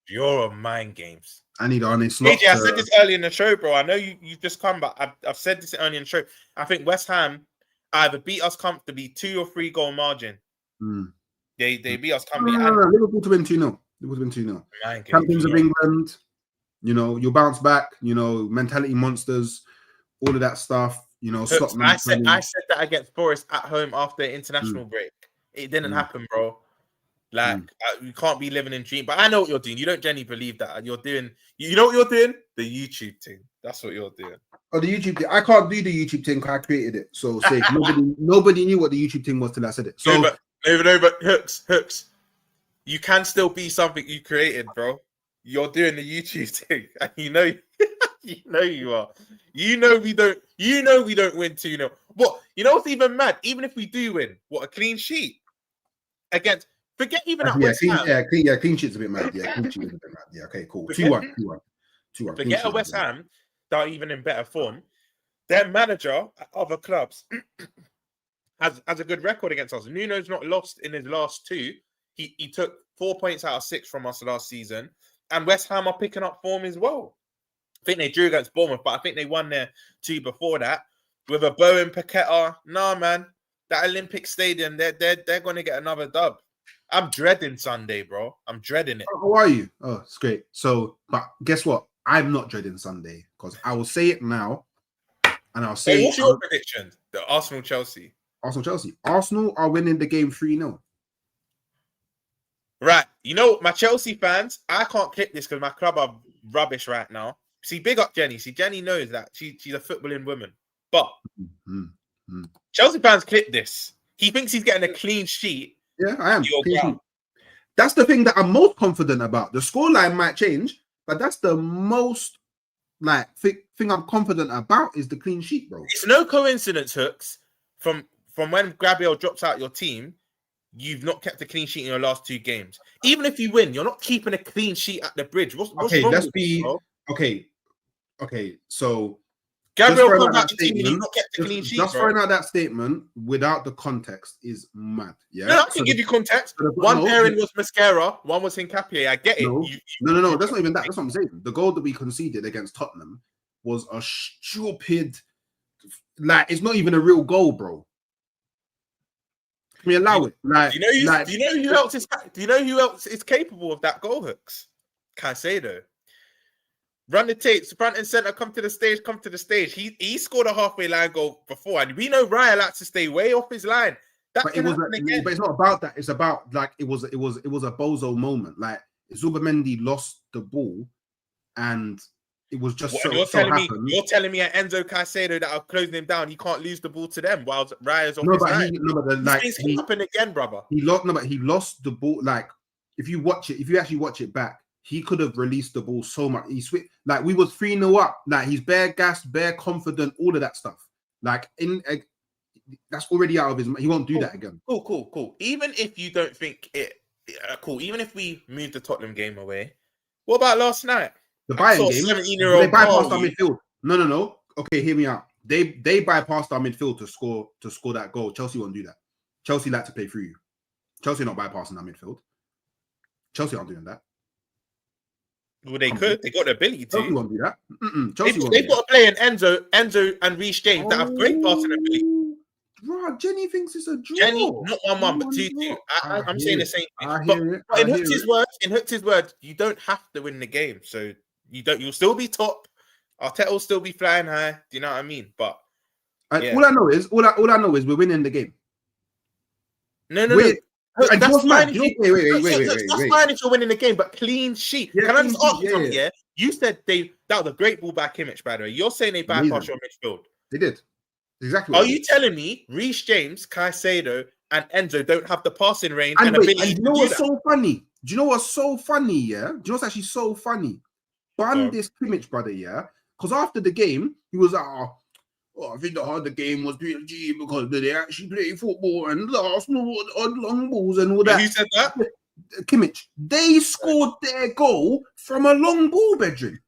A: you're a mind games.
B: I need Arne Slot.
A: AJ, I said this early in the show, bro. I know you've just come, but I've said this early in the show. I think West Ham either beat us comfortably 2 or 3 goal margin. They beat us comfortably.
B: No. Liverpool to win 2-0. Liverpool to win 2-0. Champions of England. You know, you'll bounce back. You know, mentality monsters. All of that stuff. You know,
A: I said that against Forest at home after international break. It didn't happen, bro. Like, you can't be living in dream. But I know what you're doing. You don't genuinely believe that. You're doing, you know what you're doing? The YouTube thing. That's what you're doing.
B: Oh, the YouTube thing. I can't do the YouTube thing because I created it. So say nobody knew what the YouTube thing was till I said it. So
A: but Hooks. You can still be something you created, bro. You're doing the YouTube thing. And you know you are. You know we don't win 2-0. What? You know what's even mad? Even if we do win, what, a clean sheet against. Forget even at West Ham.
B: Clean sheet's a bit mad. Yeah, clean sheet's a bit mad. Yeah, okay, cool. 2-1.
A: Forget a West Ham that are even in better form. Their manager at other clubs has a good record against us. Nuno's not lost in his last 2. He took 4 points out of 6 from us last season. And West Ham are picking up form as well. I think they drew against Bournemouth, but I think they won their 2 before that. With a Bowen, Paqueta. Nah, man. That Olympic Stadium, they're going to get another dub. I'm dreading Sunday, bro. I'm dreading it.
B: How are you? Oh, it's great. So, but guess what? I'm not dreading Sunday because I will say it now, and I'll say.
A: What's your prediction? The Arsenal-Chelsea.
B: Arsenal are winning the game 3-0.
A: Right. You know, my Chelsea fans, I can't clip this because my club are rubbish right now. See, big up Jenny. See, Jenny knows that she's a footballing woman. But Chelsea fans clip this. He thinks he's getting a clean sheet.
B: Yeah, I am. That's the thing that I'm most confident about. The scoreline might change, but that's the most thing I'm confident about is the clean sheet, bro.
A: It's no coincidence, Hooks. From when Gabriel drops out your team, you've not kept a clean sheet in your last 2 games. Even if you win, you're not keeping a clean sheet at the bridge. What's
B: okay,
A: wrong
B: let's
A: with
B: be
A: you,
B: okay. So
A: Gabriel comes out the team and you've not kept a clean sheet.
B: Just throwing out that statement without the context is mad. Yeah,
A: no, I can give you context. One pairing was Mascara, one was Hincapié. I get it.
B: No. That's not even that. That's what I'm saying. The goal that we conceded against Tottenham was a stupid. Like, it's not even a real goal, bro. Can we allow it? Like,
A: do you know who else is? Do you know who else is capable of that goal, Hooks? Caicedo. Run the tapes, front and center, come to the stage. He scored a halfway line goal before, and we know Raya likes to stay way off his line. But
B: it's not about that. It's about like it was a bozo moment. Like Zubamendi lost the ball, and it was just
A: you're telling me at Enzo Caicedo that are closing him down, he can't lose the ball to them while Raya's off his line. These things happen again, brother.
B: He lost the ball. Like if you actually watch it back. He could have released the ball so much. Like we was 3-0 up. Like he's bare gassed, bare confident, all of that stuff. Like that's already out of his mind. He won't do that again.
A: Cool. Even if you don't think it, cool. Even if we move the Tottenham game away, what about last night?
B: The Bayern game,
A: 17-year-old
B: they bypassed our midfield. No. Okay, hear me out. They bypassed our midfield to score that goal. Chelsea won't do that. Chelsea like to play through you. Chelsea not bypassing our midfield. Chelsea aren't doing that.
A: Well, they could. They got the ability to.
B: Chelsea won't do that.
A: They've got to play in Enzo and Reece James that have great passing ability.
B: Bro, Jenny thinks it's a draw.
A: Jenny, not 1-1, but 2-2. I'm saying the same thing. But in Hooks' words, you don't have to win the game. So you'll still be top. Arteta will still be flying high. Do you know what I mean? But
B: all I know is we're winning the game.
A: No. That's fine. That's fine if you're winning the game, but clean sheet. Yeah, can I just ask you something? Yeah, you said that was a great ball by Kimmich, by the way. You're saying they bypassed your midfield.
B: They did. Exactly.
A: Are you telling me Reece James, Caicedo, and Enzo don't have the passing range and ability?
B: And you know what's so funny? Do you know what's so funny? Yeah. Do you know what's actually so funny? Ban this Kimmich brother, yeah. Because after the game, he was like, I think the harder game was PSG because they actually play football and Arsenal on long balls and all that.
A: Who said that?
B: Kimmich. They scored their goal from a long ball, bedroom.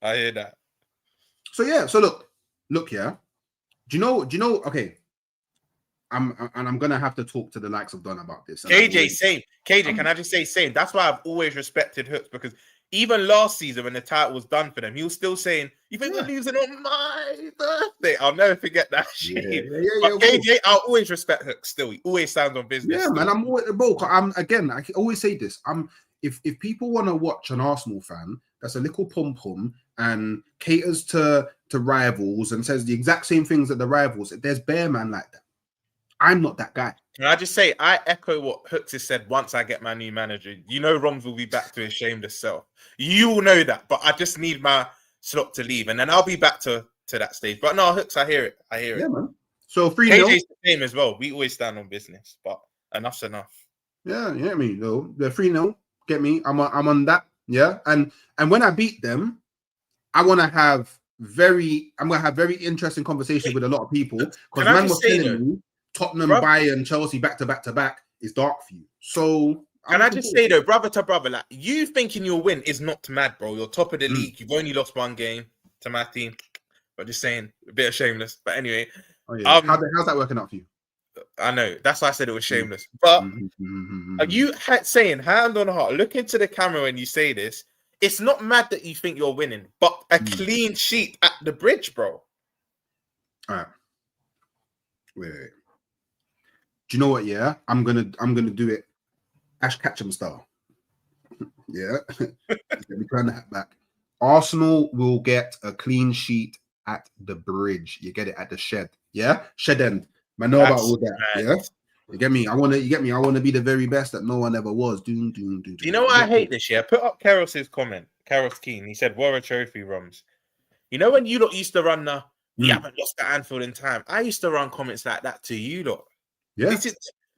A: I hear that.
B: So yeah. So look. Yeah. Do you know? Okay. I'm gonna have to talk to the likes of Don about this.
A: KJ, same. KJ, can I just say same? That's why I've always respected Hooks, because even last season when the title was done for them, he was still saying, "You think we're losing on my birthday?" I'll never forget that shit. But KJ, I'll always respect Hooks. Still, he always stands on business.
B: Yeah, man. I always say this. If people want to watch an Arsenal fan that's a little pom pom and caters to rivals and says the exact same things that the rivals, there's bear man like that. I'm not that guy.
A: Can I just say, I echo what Hooks has said. Once I get my new manager, Roms will be back to his shameless self. You all know that, but I just need my Slot to leave, and then I'll be back to that stage. But no, Hooks, I hear it.
B: Yeah, man. So 3-0.
A: KJ's the same as well. We always stand on business, but enough's enough.
B: Yeah, you know what I mean? Though the 3-0, get me? I'm on that. Yeah, and when I beat them, I'm gonna have very interesting conversations with a lot of people, because man was telling me Tottenham, Bayern, Chelsea back to back is dark for you. So
A: can I just say though, brother to brother, like, you thinking you'll win is not mad, bro. You're top of the league. You've only lost one game to my team. But just saying, a bit of shameless. But anyway,
B: how's that working out for you?
A: I know, that's why I said it was shameless. But are you saying, hand on heart, look into the camera when you say this? It's not mad that you think you're winning, but a clean sheet at the bridge, bro.
B: All right. Wait. Do you know what? Yeah, I'm gonna do it Ash Ketchum style. Yeah, let me turn that back. Arsenal will get a clean sheet at the bridge. You get it at the shed. Yeah, shed end. I know about all that. Mad. Yeah, you get me. I want to be the very best that no one ever was. Do.
A: You know what I hate this year? Put up Karos's comment. Karos Keane. He said, "War a trophy, Roms." You know when you lot used to run the "we haven't lost at Anfield in time." I used to run comments like that to you lot. Yeah.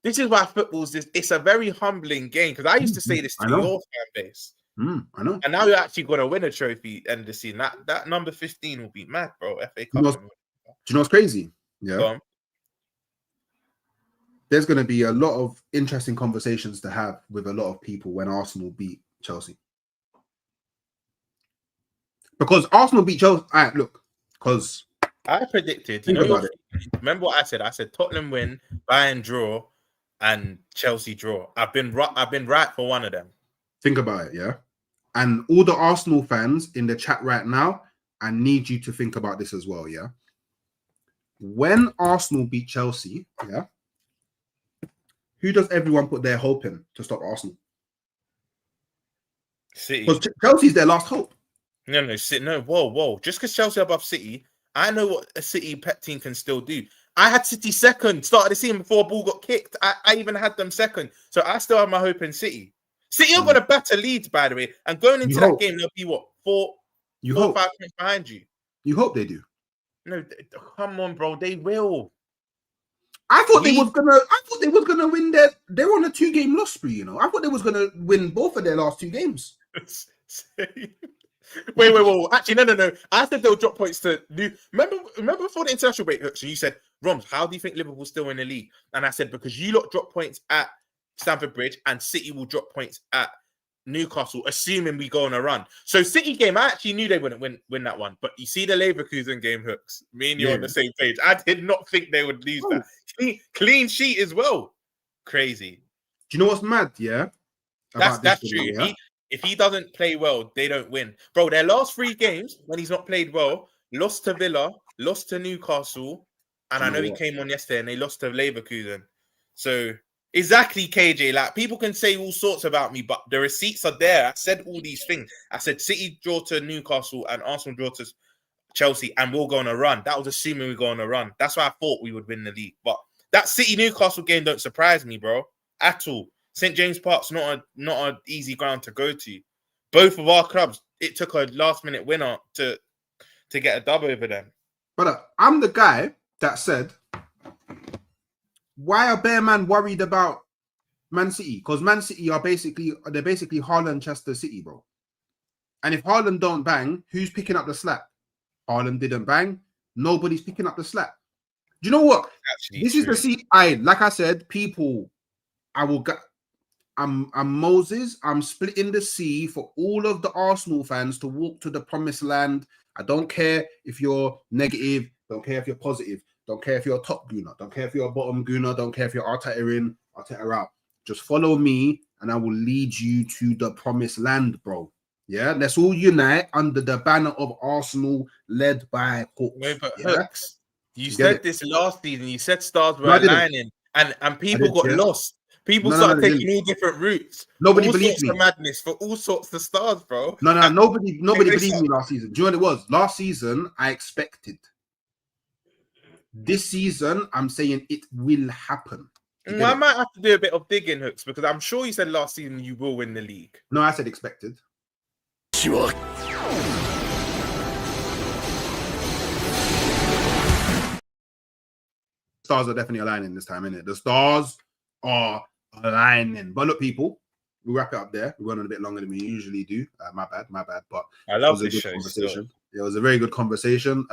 A: This is why football's this. It's a very humbling game, because I used to say this to your fan base.
B: I know.
A: And now you're actually going to win a trophy end of the season. That number 15 will be mad, bro. FA Cup.
B: Do you know what's crazy? Yeah. There's going to be a lot of interesting conversations to have with a lot of people when Arsenal beat Chelsea. Because Arsenal beat Chelsea. All right, look. Because
A: I predicted. Remember what I said? I said Tottenham win, Bayern draw, and Chelsea draw. I've been right for one of them.
B: Think about it, yeah? And all the Arsenal fans in the chat right now, I need you to think about this as well, yeah? When Arsenal beat Chelsea, yeah, who does everyone put their hope in to stop Arsenal?
A: City.
B: Because Chelsea's their last hope.
A: No, whoa. Just because Chelsea are above City, I know what a City pet team can still do. I had City second, started the season before ball got kicked. I even had them second. So I still have my hope in City. City are going to batter Leeds, by the way. And going into that game, they'll be what? 4 or 5 points behind you.
B: You hope they do.
A: No, come on, bro. They will.
B: I thought they was gonna win they're on a 2-game loss spree, you know. I thought they was gonna win both of their last 2 games.
A: Wait. Actually, no. I said they'll drop points to New. Remember before the international break, so you said, Roms, how do you think Liverpool's still in the league? And I said, because you lot drop points at Stamford Bridge and City will drop points at Newcastle, assuming we go on a run. So City game, I actually knew they wouldn't win that one. But you see the Leverkusen game, Hooks. Me and you on the same page. I did not think they would lose that. Clean sheet as well. Crazy.
B: Do you know what's mad? Yeah,
A: that's true. If he doesn't play well, they don't win. Bro, their last 3 games, when he's not played well, lost to Villa, lost to Newcastle, and I know he came on yesterday and they lost to Leverkusen. So, exactly, KJ. Like, people can say all sorts about me, but the receipts are there. I said all these things. I said City draw to Newcastle and Arsenal draw to Chelsea, and we'll go on a run. That was assuming we go on a run. That's why I thought we would win the league. But that City-Newcastle game don't surprise me, bro, at all. St. James Park's not an easy ground to go to. Both of our clubs, it took a last-minute winner to get a dub over them.
B: But I'm the guy that said, why are Bear Man worried about Man City? Because Man City they're basically Haaland-Chester City, bro. And if Haaland don't bang, who's picking up the slack? Haaland didn't bang. Nobody's picking up the slack. Do you know what? This is the seat. Like I said, people, I'm Moses. I'm splitting the sea for all of the Arsenal fans to walk to the promised land. I don't care if you're negative. Don't care if you're positive. Don't care if you're a top Gooner. Don't care if you're a bottom Gooner. Don't care if you're Arteta in, Arteta out. Just follow me and I will lead you to the promised land, bro. Yeah, let's all unite under the banner of Arsenal led by Hooks.
A: Wait, but Hooks, you said this last season. You said stars were aligning and people got lost. People started taking all different routes.
B: Nobody believed me.
A: Madness for all sorts of stars, bro.
B: Nobody believed me last season. Do you know what it was? Last season, I expected. This season, I'm saying it will happen.
A: I might have to do a bit of digging, Hooks, because I'm sure you said last season you will win the league.
B: No, I said expected. Sure. Stars are definitely aligning this time, innit? The stars are aligning. But look, people, we'll wrap it up there. We went on a bit longer than we usually do. My bad. But
A: I love this show.
B: Conversation. It was a very good conversation.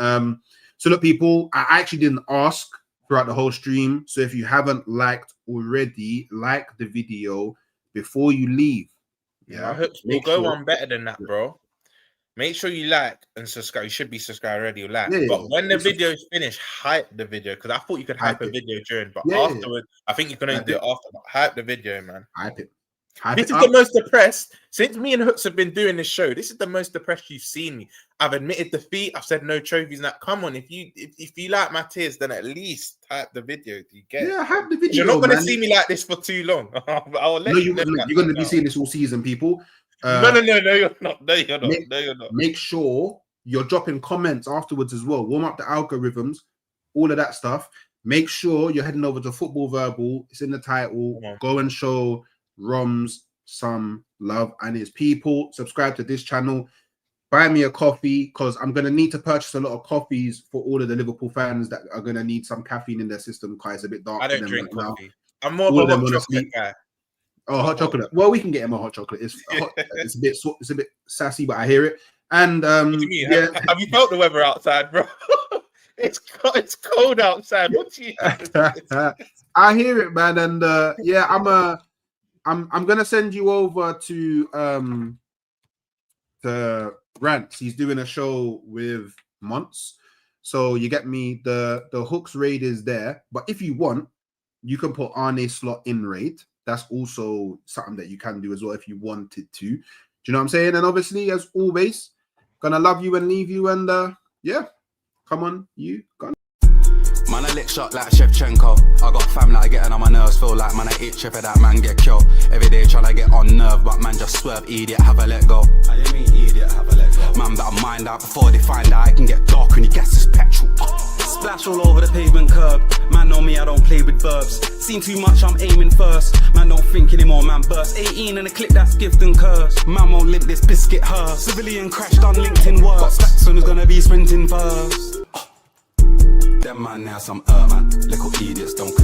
B: So look, people, I actually didn't ask throughout the whole stream. So if you haven't liked already, like the video before you leave.
A: Yeah, we'll go on better than that, bro. Make sure you like and subscribe. You should be subscribed already or like. Yeah, but when the video is finished, hype the video. Because I thought you could hype a video during, but afterwards, I think you can only do it after. But hype the video, man.
B: Hype it.
A: This is the most depressed since me and Hooks have been doing this show. This is the most depressed you've seen me. I've admitted defeat. I've said no trophies. Now, come on, if you like my tears, then at least hype the video. Do you get?
B: Yeah, hype the video.
A: You're not going to see me like this for too long. I'll let you.
B: You're going to be seeing this all season, people.
A: No, you're not. No, you're not.
B: Make sure you're dropping comments afterwards as well. Warm up the algorithms, all of that stuff. Make sure you're heading over to Football Verbal. It's in the title. Go and show Roms some love and his people. Subscribe to this channel. Buy me a coffee because I'm going to need to purchase a lot of coffees for all of the Liverpool fans that are going to need some caffeine in their system because it's a bit dark.
A: I don't drink coffee. I'm more of a hot chocolate guy.
B: Oh, hot chocolate. Well, we can get him a hot chocolate. It's hot. It's a bit sassy, but I hear it. And
A: have you felt the weather outside, bro? It's cold outside. What do you?
B: I hear it, man. And I'm gonna send you over to Rants. He's doing a show with Monts, so you get me. The Hooks raid is there, but if you want, you can put Arne Slot in raid. That's also something that you can do as well if you wanted to. Do you know what I'm saying? And obviously, as always, gonna love you and leave you. And come on, you gone.
C: Man, I lick shot like Shevchenko. I got fam that I getting on my nerves. Feel like man, I eat chip of that man get killed. Every day trying to get on nerve, but man just swerve, idiot, have a let go. I didn't mean idiot, have a let go. Man, better mind out before they find out. I can get dark when you gas this petrol. Splash all over the pavement curb. Man, know me, I don't play with verbs. Seen too much, I'm aiming first. Man, don't think anymore, man, burst. 18 and a clip that's gift and curse. Man won't limp this biscuit hurst. Civilian crashed on LinkedIn worse. Jackson is gonna be sprinting first. Them man now some man, little idiots don't